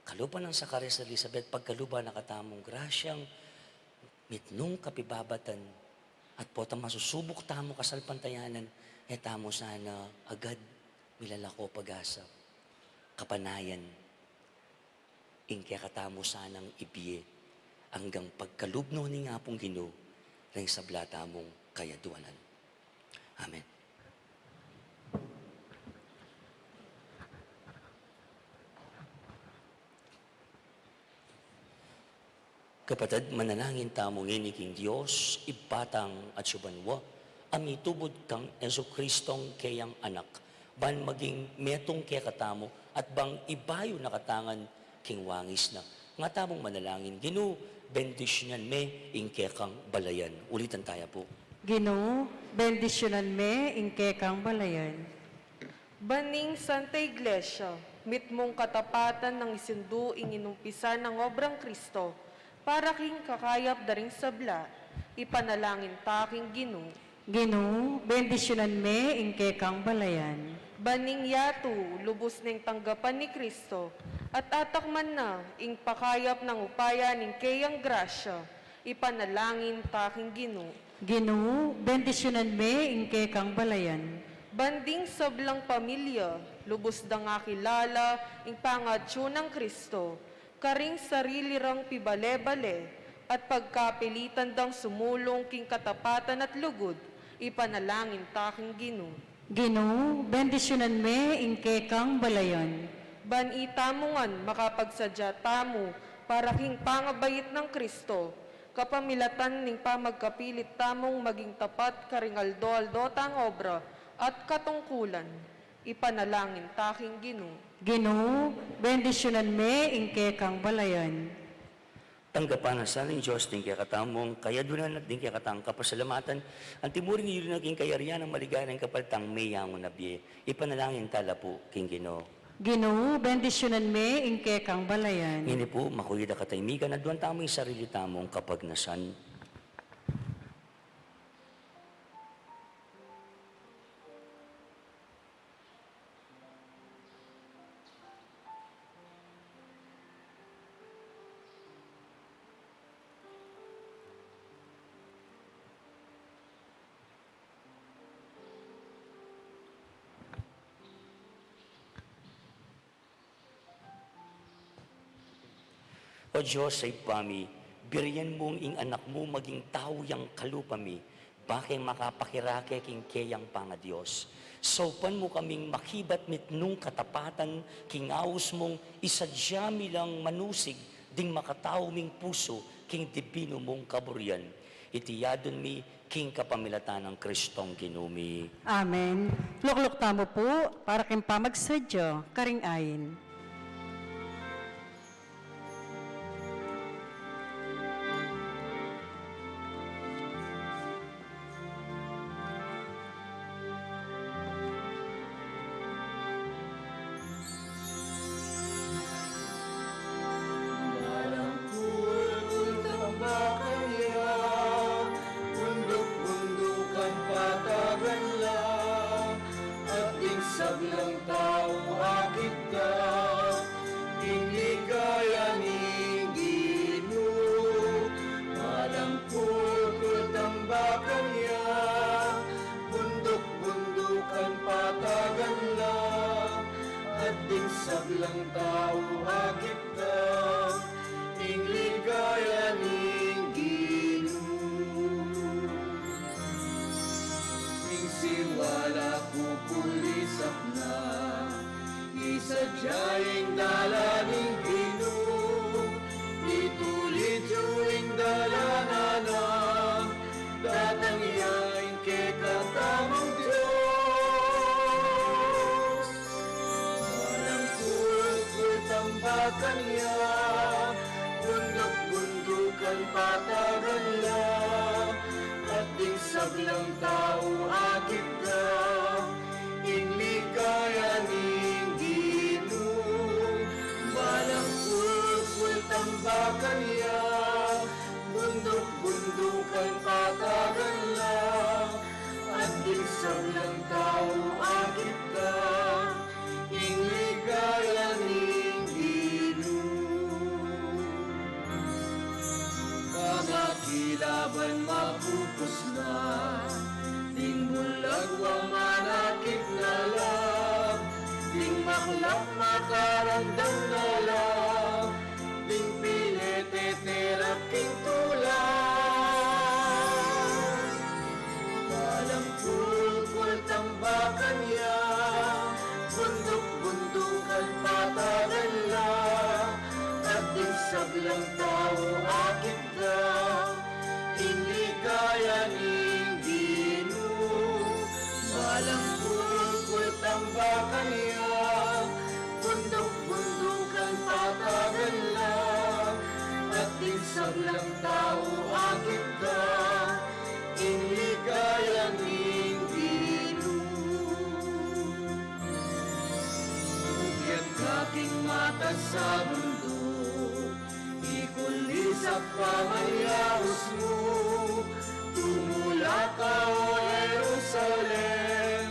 kaluban ng Zacarias Elizabeth, pagkaluban nakatamong grasyang, mitnong kapibabatan, at po masusubok tamo kasalpantayanan, tamo sana agad milalako pag-asa, kapanayan, ingkaya katamo sanang ibiye, hanggang pagkalubno ni nga pong Ginoo, rin sa blata mong kayaduanan. Amen. Kapatid, manalangin tamo nginiking Diyos, ipatang at subanwa, amitubod kang Jesucristong kayang anak, ban maging metong kaya katamo, at bang ibayo na katangan king wangis na. Nga tamong manalangin, Ginoo, bendisyonan me, ingke kang balayan. Ulitan tayo po. Ginoo, bendisyonan me, ingke kang balayan. Baning Santa Iglesia, mitmong katapatan ng isinduing inumpisa ng obrang Kristo, para king kakayap daring sabla, ipanalangin taking Ginoo. Ginoo, bendisyonan me, ingke kang balayan. Baning yatu, lubos ng tanggapan ni Kristo, at atakman na, ing pakayap ng upaya ning kayang grasya, ipanalangin taking Ginoo. Ginoo, bendisyonan me, ingke kang balayan. Banding sablang pamilya, lubos da nga kilala, ing pangadyo ng Kristo, karing sarili rang pibale-bale, at pagkapilitan dang sumulong king katapatan at lugod, ipanalangin taking Ginoo. Ginoo, bendisyonan me, ingke kang balayan. Ban itamungan makapagsadya tamo para king pangabayit ng Kristo, kapamilatan ning pamagkapilit tamong maging tapat karing aldo-aldo tang obra at katungkulan, ipanalangin taking Ginoo. Ginoo, bendisyonan me, ingke kang balayan. Tanggapan na sa ng Diyos, din kaya katamong kayadunan at din kaya katang kapasalamatan, ang timuring yun naging kayarian ng maligayang kapalitang mayang nabiye. Ipanalangin tala po, King Ginoo. Ginoo, bendisyonan me, ingke kang balayan. Ngini po, makuyida kataymigan at duwan tamo yung sarili tamong kapagnasan. O Diyos ay pami, biriyan mong ing anak mo maging tao yang kalupami, bakit makapakirake king kayang panga Diyos. Saupan mo kaming makibat mitnung katapatan, kingaus mong isadyami lang manusig, ding makatao ming puso, king dibino mong kaburian. Itiyadon mi, king kapamilatan ng Kristong ginumi. Amen. Lukluk tamo po, para king pamagsadyo, karing ayin. Bundok-bundukan patagan lang, at sablang tao akit ka, inigaya ni Ginoo. Malangkul tambakan niya, bundok-bundukan patagan lang, at sablang tao akit ka, inigaya ni siwala kukulisap na isadyaing dalaning Ginoo, itulit yuing dalanana, datangyain ke katamang Diyos. Walang kulkul tambakan niya, bundok-bundukan patagan lang, at sablang tao akit ka, inligaya ning Ginoo. Balang kulkul tambakan niya, bundok-bundukan patagan lang, at sablang tao akit ka, inligaya ning Ginoo. Pamakilaban mapupos na, ding bulagwang manakit na lang, ding maklap makarandam na lang, ding pineteterap king tulang. Walang kulkul tambakan niya, bundok-bundukan patagan lang, at sablang tao akit ka, inligaya ning Ginoo. Walang kulkul tambakan niya, bundok-bundukan patagan lang, at sablang tao akit ka, inligaya ning Ginoo. Bukyan kaking mata sa mundo, ikulisap pamayahos mo, tumula ka o Jerusalem,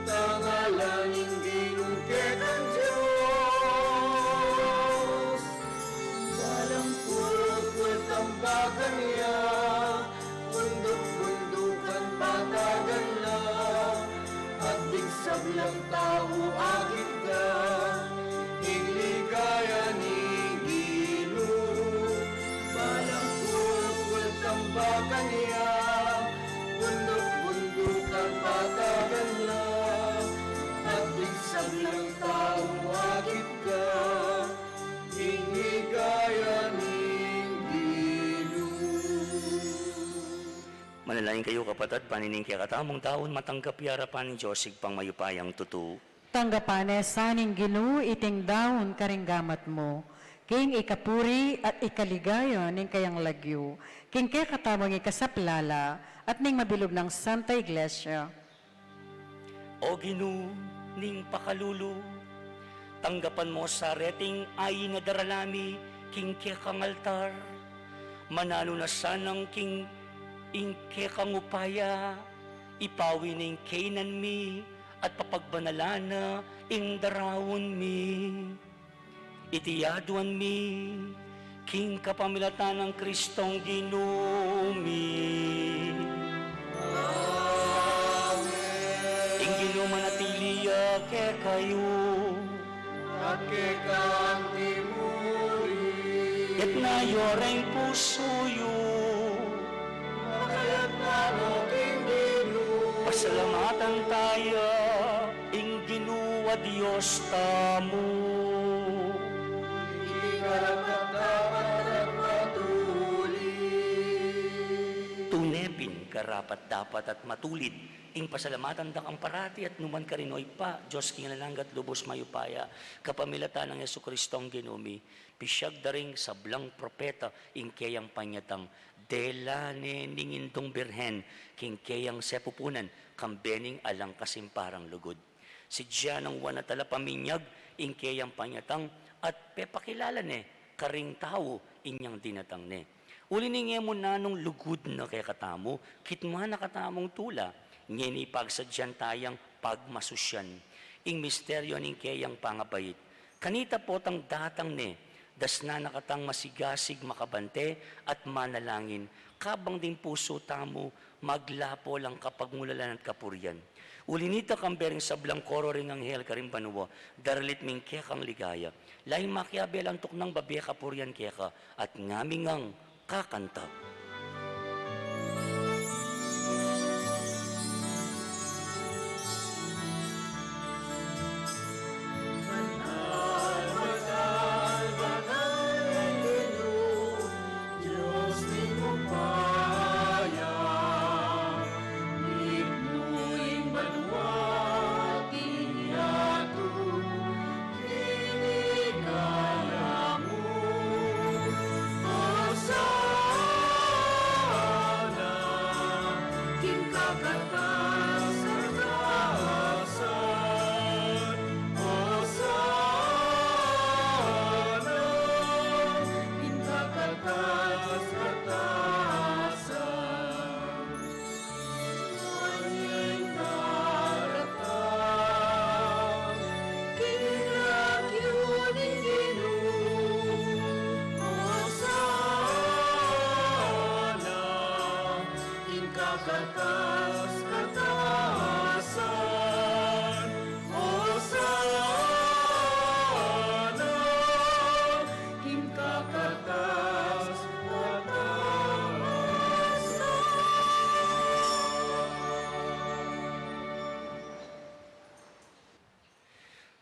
tangalangin ginungkit ang Diyos. Walang kulkul tambakan niya, bundok-bundukan patagan lang, at sablang tao akit ka, inligaya ning Ginoo. Balang kulkul tambakan niya, bundok-bundukan patagan lang, at sablang tao akit ka, inligaya ning Ginoo. Manalangin kayo kapatid, panining kaya katamong taon, matanggap yarapan ni Diyos, pang mayupayang tutu. Tanggapane saning Ginoo iting daon karinggamat mo, king ikapuri at ikaligaya ning kayang lagyo, king kaya katamang ikasaplala, at ning mabilog ng Santa Iglesia. O Ginoo, ning pakalulu, tanggapan mo sa reting ay nadaralami, king kaya kang altar, manalo na sanang king kaya kang upaya, ipawi ning kainan mi, at papagbanalana ing darawon mi. Itiyaduan mi, king kapamilatan ng Kristong ginumi. Amen. Ing ginumanatiliya ke kayo, at kekang timuri. at na yoreng pusoyo. Kaya't namoking Gino, Pasalamatan tayo, ing ginuwa Diyos tamo. karapat-dapat at matuli. Tunepin, karapat-dapat at matulid, ing pasalamatan da kang parati at numan karinoy pa, Diyos kinalanggat lubos mayupaya, kapamilatan ng Yesu Kristo ang ginumi, pisyag daring sablang propeta, ing kayang panyatang, dela ningintong birhen, king kayang sepupunan, kambening alang kasimparang lugod. Si Diyan ang wanatala paminyag, ing kayang panyatang, at pepakilala ne, karing tao, inyang dinatang ne. Uli ni mo na nung lugod na kay katamo, kitma na katamong tula, ngeni pagsadyan tayang pagmasusyan, ing misteryo ning kayang pangabait. Kanita po tang datang ne, das na nakatang masigasig makabante at manalangin, kabang din puso tamo, maglapo lang kapag mulalan at kapuryan. Ulinita kang bering sablang koro ring anghel karing panuwa, daralit ming kekang ligaya, laing makiabe lang tuknang babi kapuryan keka, at ngamingang kakanta. Diyos ni kumpaya, ignuing manuwa, tiniyato, kinikaya mo. Osana, kinkakatas sa taasan. Osana, kinkakatas sa taasan. Kanya'y daratang, kinakyo ng Ginoo. Osana, kinkakatas kataasan. Osana, kinkakatas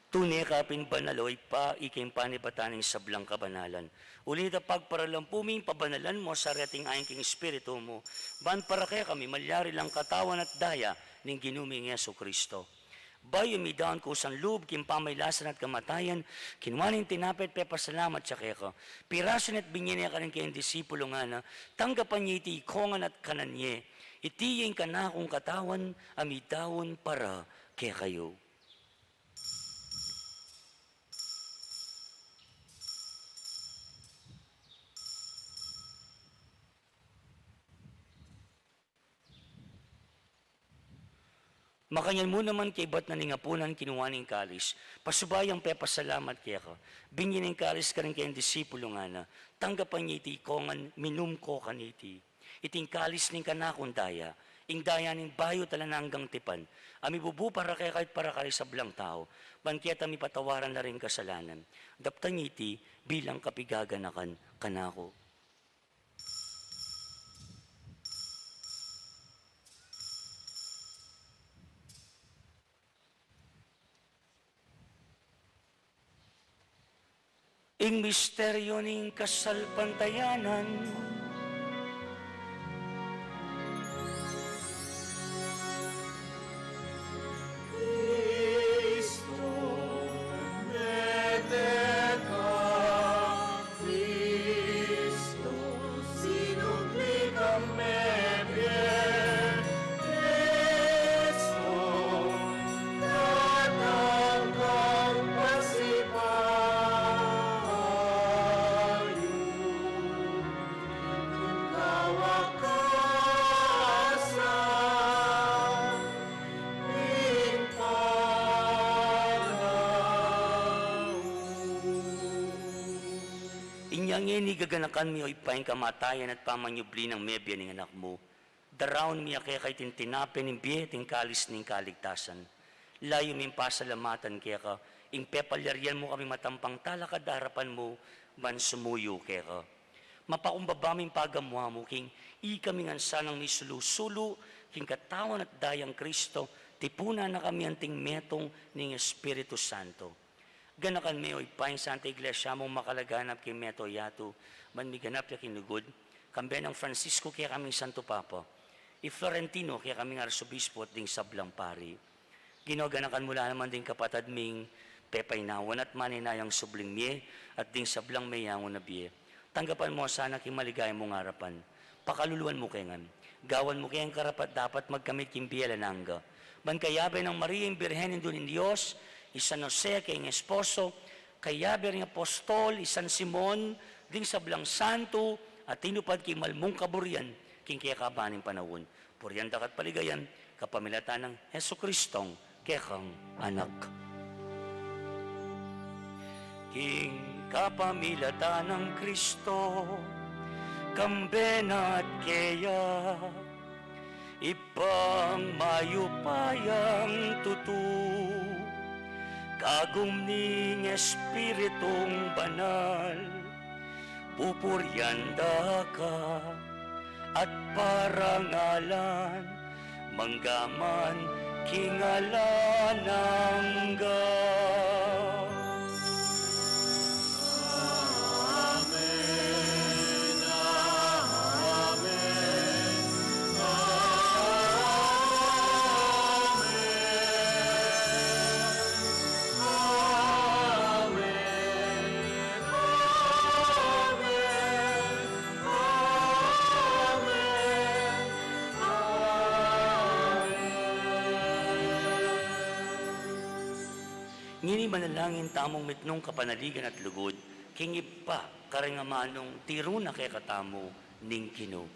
Tunay kapin banaloy pa, iking panibataning sablang kabanalan. Ulit pagparalampuming pabanalan mo sa reting aking king espiritu mo, ban para kaya kami malyari lang katawan at daya ning ginuming Yesu Kristo. Bayo midaan ko sang loob, kimpamaylasan at kamatayan, kinwaning tinapit pepasalamat siya kaya pirason at binyan niya ka rin kayong disipulo nga na, tanggapan niya iti ikongan at kananye, itiyeng ka na akong katawan, amidawon para kaya kayo. Makanyan mo naman kay bat na ningapunan kinuwaning kalis, pasubayang pepasalamat kaya ka, binyin ng kalis ka rin kayong disipulo nga na, tanggapan niya iti ikongan, minum ko kaniti, iting kalis ning kanakong daya, ing daya ning bayo tala na hanggang tipan, ami bubu para kaya kahit para kay sablang tao, bankiat ami patawaran na rin kasalanan, daptan niya iti bilang kapigaganakan kanako. Ing misteryo ning kasalpantayanan, Cristo, nete ka, Cristo, sinupli kami bien. Cristo, datang kang pasipayo, kawakasan, ing inyang ini gaganakan mi o ipaing kamatayan at pamanyubli ng mebya ng anak mo. Daraon mi kaya kay tintinapin ng biye ting kalis ning kaligtasan. Layo mi pasalamatan kaya ka, ing pepalyaryan mo kami matampang talakad harapan mo, man sumuyo kaya ka. mapakumbabaming pagamwa mo, king kami nga sanang ni sulu-sulu, king katawan at dayang Kristo, tipuna na kami anting metong ning Espiritu Santo. Ganakan me oy paing Santa Iglesia mong makalaganap kay Meto Yato, man miganap ya kinugod, kambe ng Francisco kaya kaming Santo Papa, Florentino kaya kaming Arsobispo at ding Sablang Pari. Ginoganakan mula naman din kapatad ming Pepay Nawan at maninayang subling miye at ding Sablang Mayangon na biye. Tanggapan mo sana kay maligay mong harapan. Pakaluluan mo kayangan. Gawan mo kayang karapat dapat magkamit kimbiya lanangga. Man kayabe ng Maria yung Birhenin doon in Diyos, San Jose kayong esposo, kayabe ng Apostol, San Simon, ding Sablang Santo, at tinupad kay Malmong Kaburian, king kaya kabaning panahon. Puriyan dakat paligayan, kapamilatan ng Heso Kristong, kekang anak. King kapamilatan ng Kristo, kambena at keya, ipang mayupayang tutu, kagum ning Espiritong banal, pupuryanda ka at parangalan, manggaman kingalanangga. Ngini manalangin tamong mitnong kapanaligan at lugod, kingip pa karingamanong tiro na kay katamo ning Ginoo.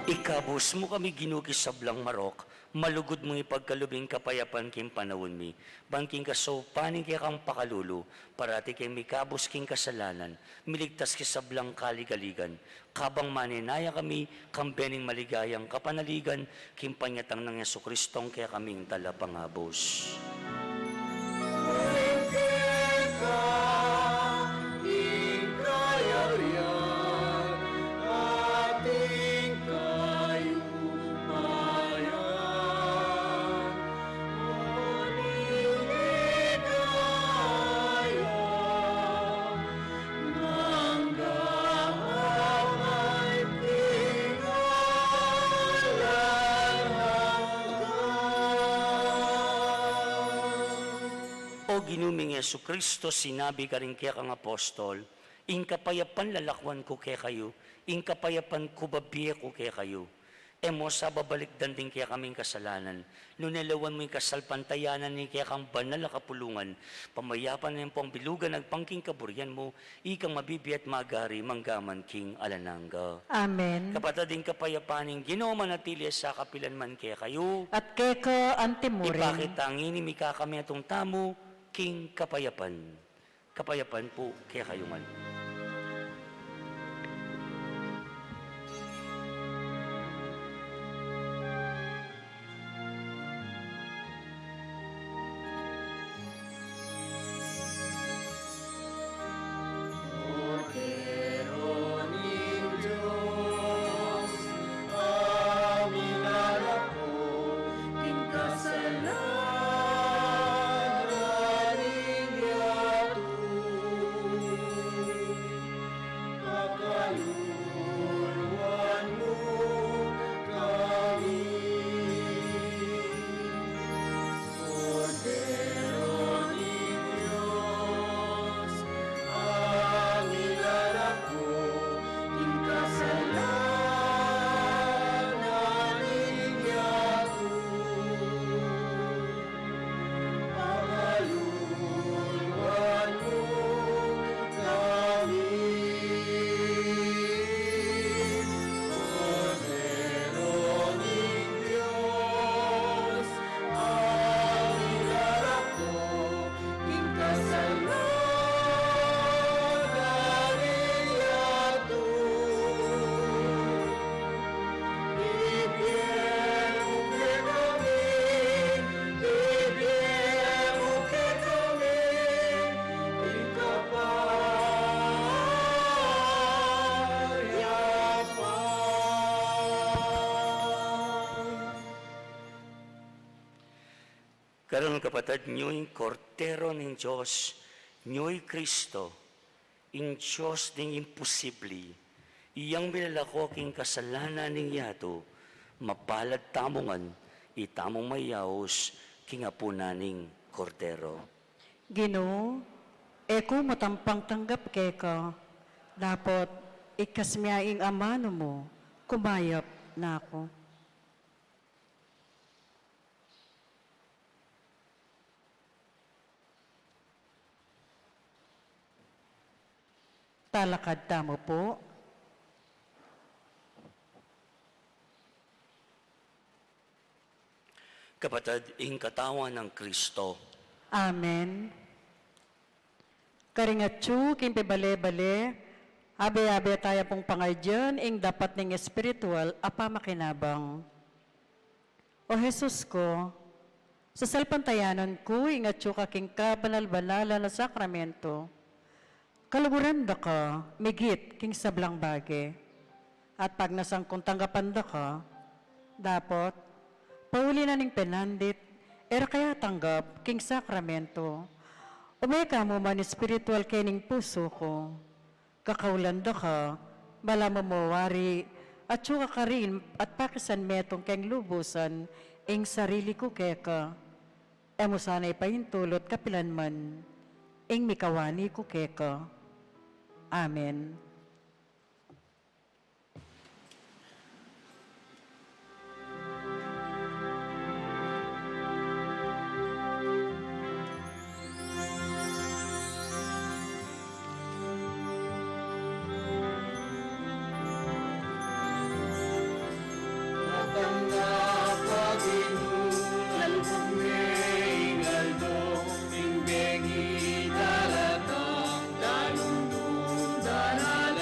Ikabos mo kami ginugis sa blang marok, malugod mong ipagkalubing kapayapan king panawon mi, bangking kaso paning kaya kang pakalulu, parati kay mikabos king kasalanan, miligtas ki sa blang kaligaligan, kabang maninaya kami, kambening maligayang kapanaligan, king panyatang ng Yesu Kristong kaya kaming talapangabos. ginuming Yesu Kristo, sinabi ka rin kaya kang apostol, ing kapayapan lalakwan ko kaya kayo, ing kapayapan kubabiye ko kaya kayo. Emo sa babalikdan din kaya kaming kasalanan, nunelawan mo yung kasalpantayanan ni kaya kang banal na kapulungan, pamayapan na yung pong bilugan nagpangking kaburian mo, ikang mabibiyat magari, manggaman king alananga. Amen. Kapatading kapayapaning Ginoo manatili sa kapilan man kaya kayo, At keka antimurin. ipakitangin ni kami atong tamo, king kapayapan. Kapayapan po kaya kayo man. Karon kapatid, nyo'y kortero ng Diyos, nyo'y Kristo, in Diyos ng imposible, iyang bilalako king kasalanan ng yato, mapalad tamongan, itamong mayawos, king apunaning kortero. Ginoo, eko matampang tanggap keka, dapat ikasmiyaing amano mo, kumayap na ako. Talakad tamo po. Kapatid, ing katawan ng Kristo, Amen. Karingatsu, kimpi bale-bale, abe-abe tayo pong pangaydan, ing dapat ning espiritual, apa makinabang. O Jesus ko, sa salpantayanan ko, ingatsu ka king kabanal-banala na sakramento, kaluguran da ka, migit king sablang bage. At pag nasangkong tanggapan da ka, dapat, pauli na ning penandit, kaya tanggap king sakramento. Umeka mo man espiritual kening puso ko. Kakaulan da ka, bala mo mawari, at suka ka rin, at pakisan metong keng lubusan, ing sarili ko keka. Emo sana'y pahintulot kapilan man, ing mikawani ko keka. Amen. Daratang dalundun daralan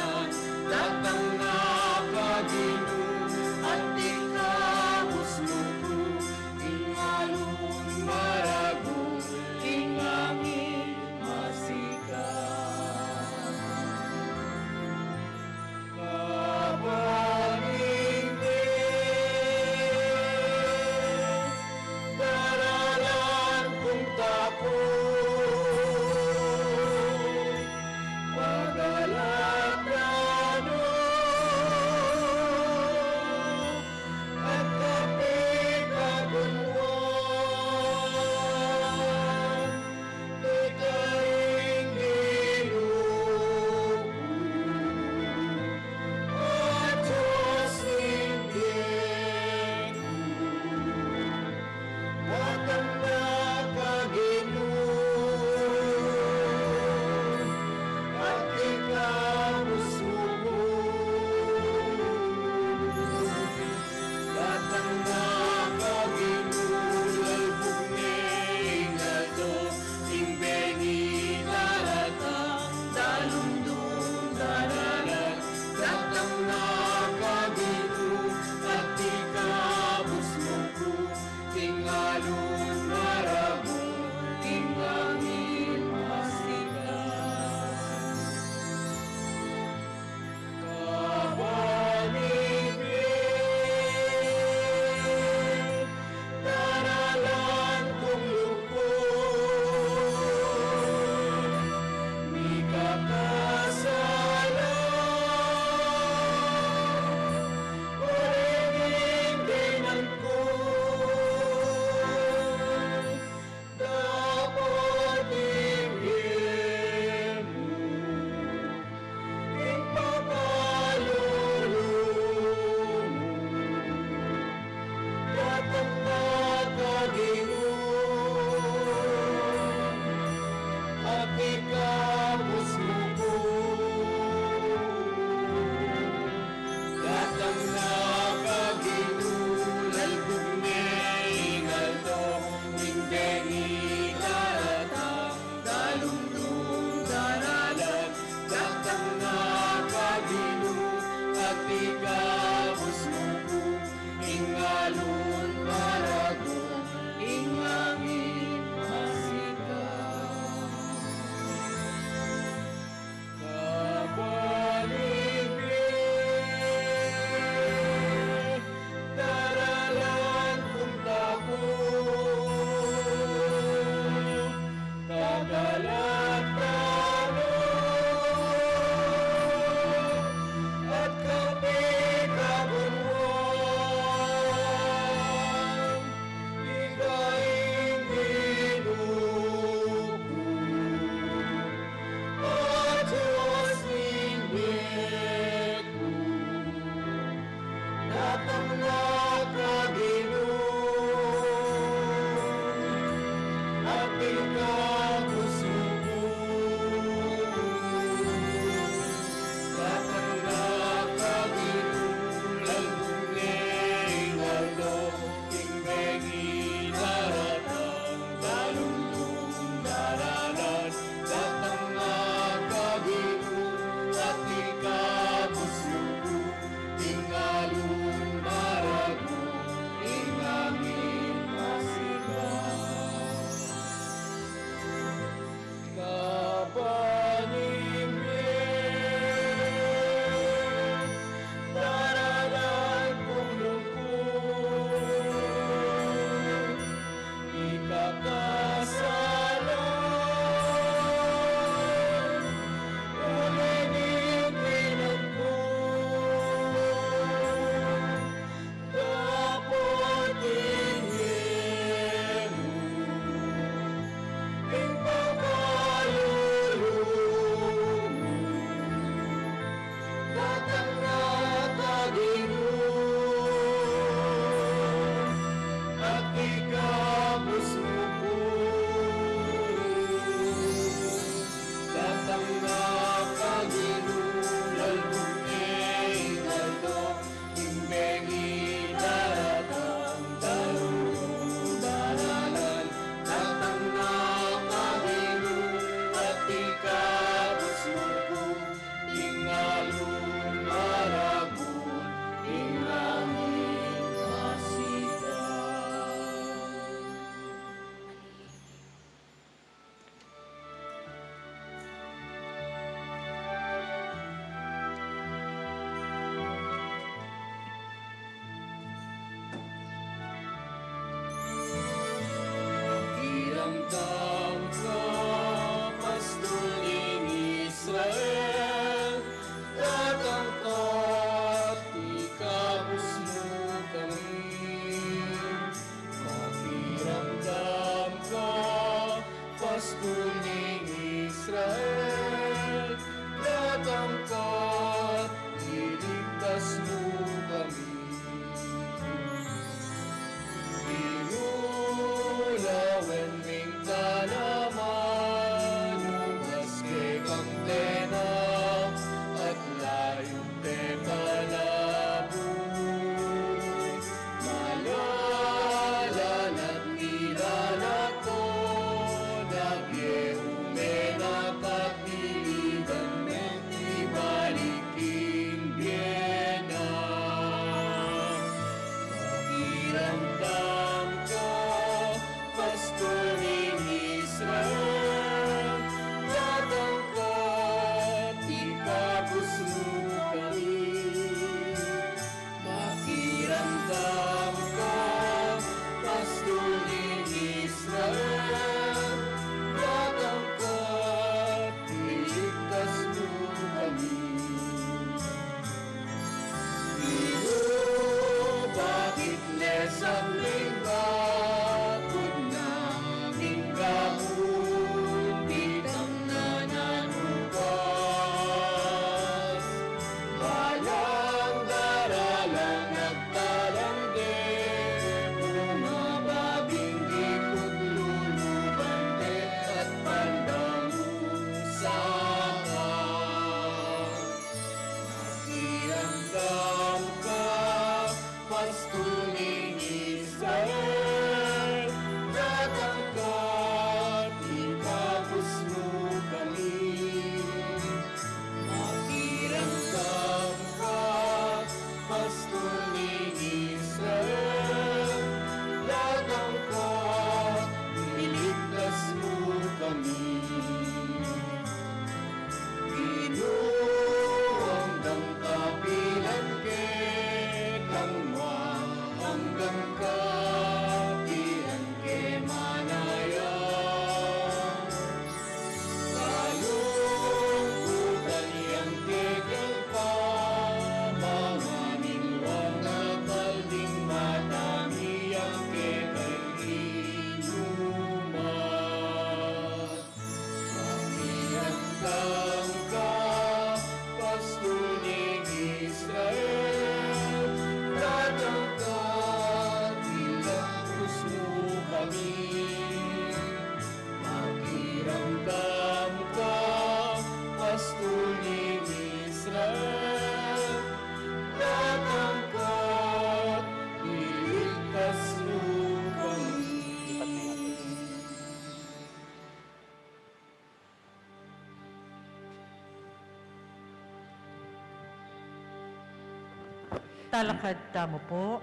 talakad tamo po.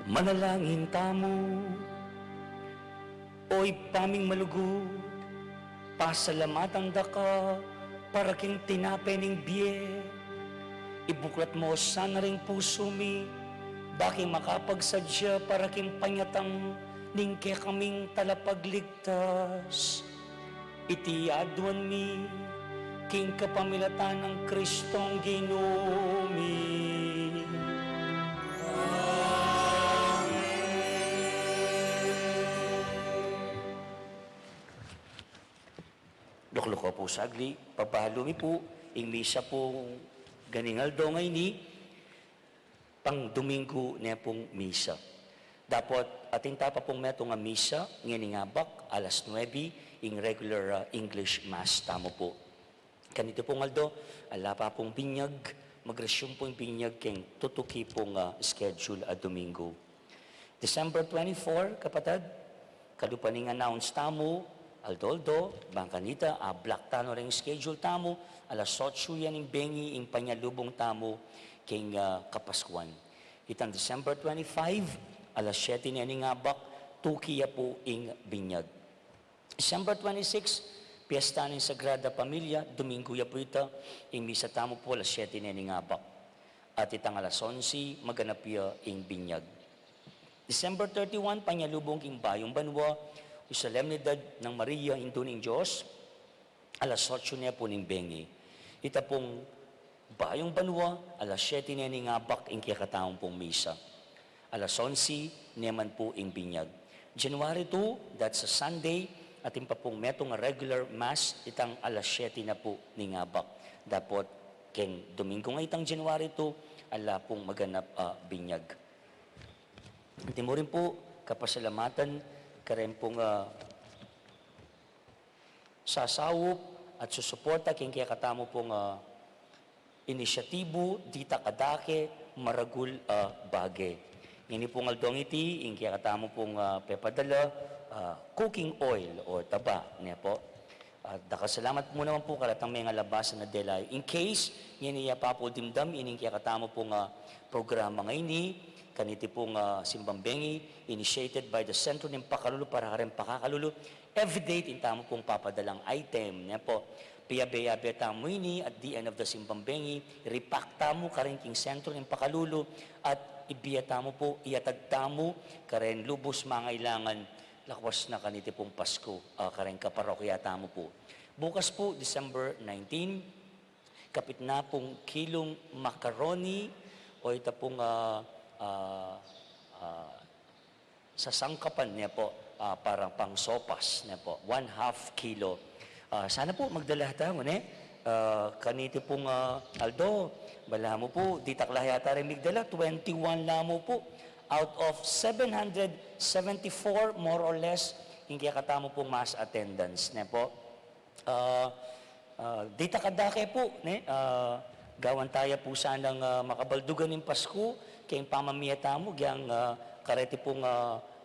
Manalangin tamo, oy paming malugod, pasalamatan da ka, para king tinapening biye, ibuklat mo sana ring puso mi, baki makapagsadya para king panyatang, ning kaya kaming talapagligtas. Iti adwan mi, king kapamilatan ng Kristong Ginoomi. Lukloko po sagli, papahalumi po, ing misa po ganingaldo ngay ni, pang Domingo na pong misa. Dapat ating tapa pong meto nga misa, nginingabak, alas 9, ing regular English Mass, tamo po. Kanito pong aldo, ala pa pong binyag, magresume po yung binyag, keng tutuki pong schedule at Domingo. December 24, kapatid, kalupaning announce tamo, Aldo, bangkanita, black tano rin schedule tamo, alas 8 yan yung bengi, yung panyalubong tamo, king Kapaskuan. Itang December 25, alas 7 yan yung abak, tukiya po yung binyag. December 26, piyesta ng Sagrada Pamilya, Domingo ya po ito, yung misa tamo po, alas 7 yan yung abak. At itang alas 11, maganap yung binyag. December 31, panyalubong king Bayong Banwa, yung solemnidad ng Maria, Indo ng Diyos, alas 8 niya po ng bengi. Ita pong Bayong Banwa, alas 7 niya ng abak, yung kiyakataong pong misa. Alas 11, naman po yung binyag. January 2, that's a Sunday, atin pa pong metong regular mass, itang alas 7 na po ng abak. Dapat, keng Domingo nga itang January 2, ala pong maganap binyag. Atin mo rin po, kapasalamatan, karen pong sasawop at susuporta king kaya katamo pong inisyatibo, dita kadake, maragul bage. Ini pong aldong iti, ing kaya katamo pong pepadala, cooking oil o taba. Niya po. Dakasalamat mo naman po karatang may labasan na delay. In case, yan iya pa po dimdam, ining kaya katamo pong programa ngayon ni, kaniti pong Simbang Bengi, initiated by the Centro ng Pakalulu para rin pakakalulu. Every day, tintamo pong papadalang item. Yan po, piyabe-yabe tamo ini at the end of the Simbang Bengi, ripakta mo karin king Centro ng Pakalulu at ibiyata mo po, iatagta mo karin lubos mangailangan lakwas na kaniti pong Pasko, karin kaparokyata mo po. Bukas po, December 19, kapit na pong kilong macaroni o ita pong sa sangkapan niya po, parang pang sopas niya po, 1/2 kilo. Sana po magdala tayo, kanito pong Aldo, bala mo po, di taklah yata rin migdala, 21 lamo po, out of 774 more or less, hindi katamo pong mass attendance niya po. Di takadake po, gawan tayo po sanang makabaldugan ng Pasko, kayong pamamiyata mo, giyang karete pong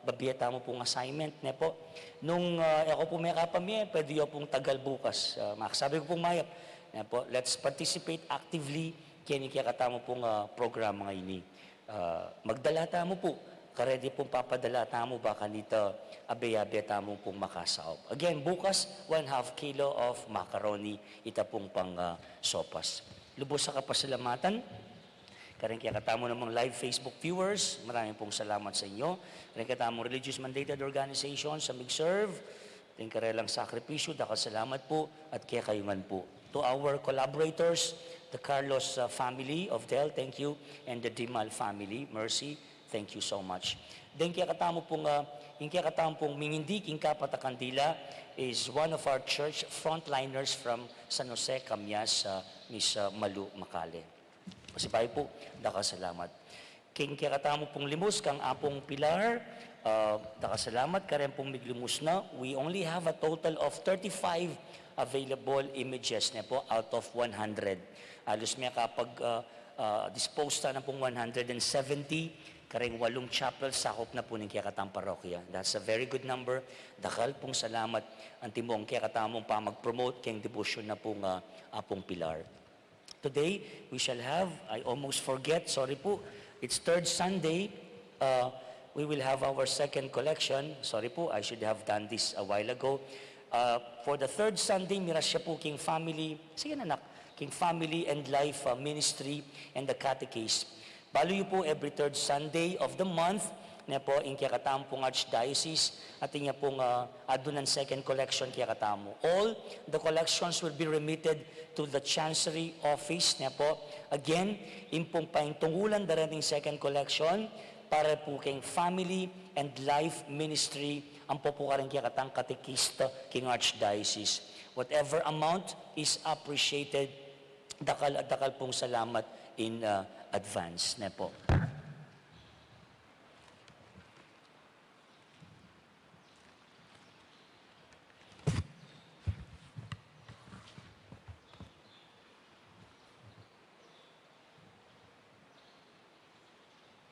babiyata mo pong assignment niya po. Nung ako po may kapamiyay, pwede yun pong tagal bukas. Makasabi ko pong mayap, niya po, let's participate actively, kaya katamo pong programa ngayon. Magdala tamo po, karete pong papadala tamo baka nito abe-abe tamo pong makasaop. Again, bukas, 1/2 kilo of macaroni, ita pong pang sopas. Lubos sa kapasalamatan, karing kaya katamo namang live Facebook viewers, maraming pong salamat sa inyo. Karing katamo religious mandated organization sa MigServe, ting karelang sakripisyo, dakal salamat po at kaya kayungan po. To our collaborators, the Carlos family of Del, thank you, and the Dimal family, Mercy, thank you so much. Then kaya katamo pong, Mingindi, King Kapatakandila is one of our church frontliners from San Jose, Camyas, Miss Malu Macale. Masibay po, dakasalamat. King kaya katamo pong limus, kang apong Pilar, dakasalamat, karen pong miglimus na. We only have a total of 35 available images na po out of 100. Alos may kapag dispose na pong 170, kareng 8 chapel sakop na po ng Kiyakatang Parokya. That's a very good number. Dakal pong salamat ang timong Kiyakatamong pa mag-promote kayong devotion na pong apong Pilar. Today, we shall have, I almost forget, sorry po, it's third Sunday, we will have our second collection. Sorry po, I should have done this a while ago. For the third Sunday, Mirasya po King Family, sige na anak, King Family and Life Ministry and the Catechist. Balo yun po every third Sunday of the month, na po in Kiyakatampong Archdiocese at inya pong adunan second collection Kiyakatamo. All the collections will be remitted to the Chancery Office na po. Again, impong paintungulan darating second collection para po kayong Family and Life Ministry ang po po karing Kiyakatang Katekista King Archdiocese. Whatever amount is appreciated, dakal at dakal pong salamat in advance na po.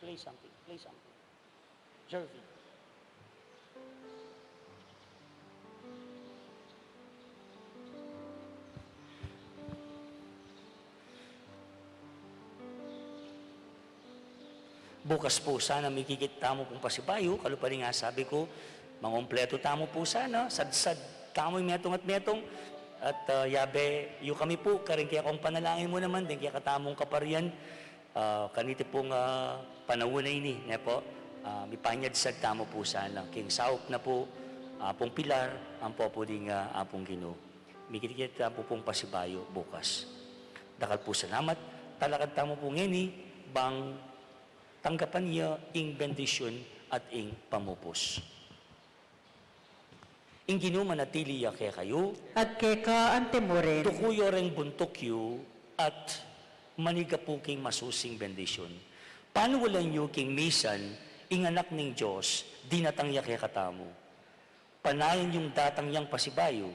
Play something, play something. Jervy. Bukas po sana may kikit tamo pong pasibayo, kalupali nga sabi ko, mangompleto tamo po sana, sadsad tamo yung metong at metong, at yabe, yung kami po, karing kaya kong panalangin mo naman, din kaya katamong kaparian, kaniti pong panahon na ini, ne po, may panyad sa tamo po sana, king saop na po, apong pilar, ang po po ding apong Ginoo. May kikit tamo pong pasibayo bukas. Dakal po salamat, talakad tamo po ngini, bang tanggapan niya ing bendisyon at ing pamupos. Ing Ginoo manatili ya kaya kayo, At keka antemurin. tukuyo ring buntok yu, at maniga po king masusing bendisyon. Paano wala nyo king misan, ing anak ning Diyos, dinatang ya kaya katamo. Panayan yung datang yang pasibayo,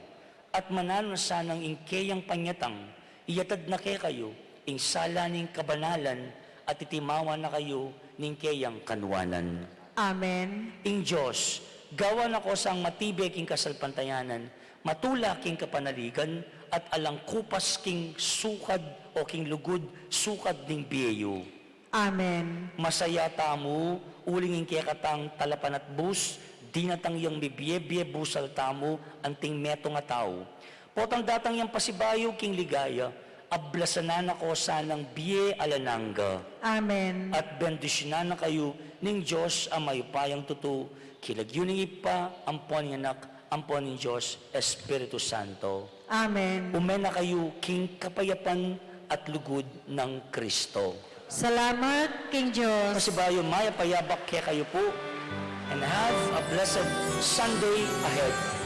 at manano na sanang ing kayang panyatang, iyatad na kaya kayo, ing sala ning kabanalan, at itimawan na kayo ning kayang kanwanan. Amen. Ing Diyos, gawa na ko sang matibay king kasalpantayanan, matula king kapanaligan, at alang kupas king sukad o king lugod, sukad ning biyeyo. Amen. Masaya tamo, uling ing kiyakatang talapan at bus, dinatang yung bibiye-biye busal tamo, anting meto nga tao. Potang datang yung pasibayo king ligaya, ablasanan ako sanang biye alananga. Amen. At bendisyonan na kayo ning Diyos ang mayupayang tutu, kilagyuning ipa, ampon ni anak, ampon ni Diyos, Espiritu Santo. Amen. Umen na kayo king kapayapan at lugod ng Kristo. Salamat, King Diyos. Pasibayo, maya payabak kaya kayo po, and have a blessed Sunday ahead.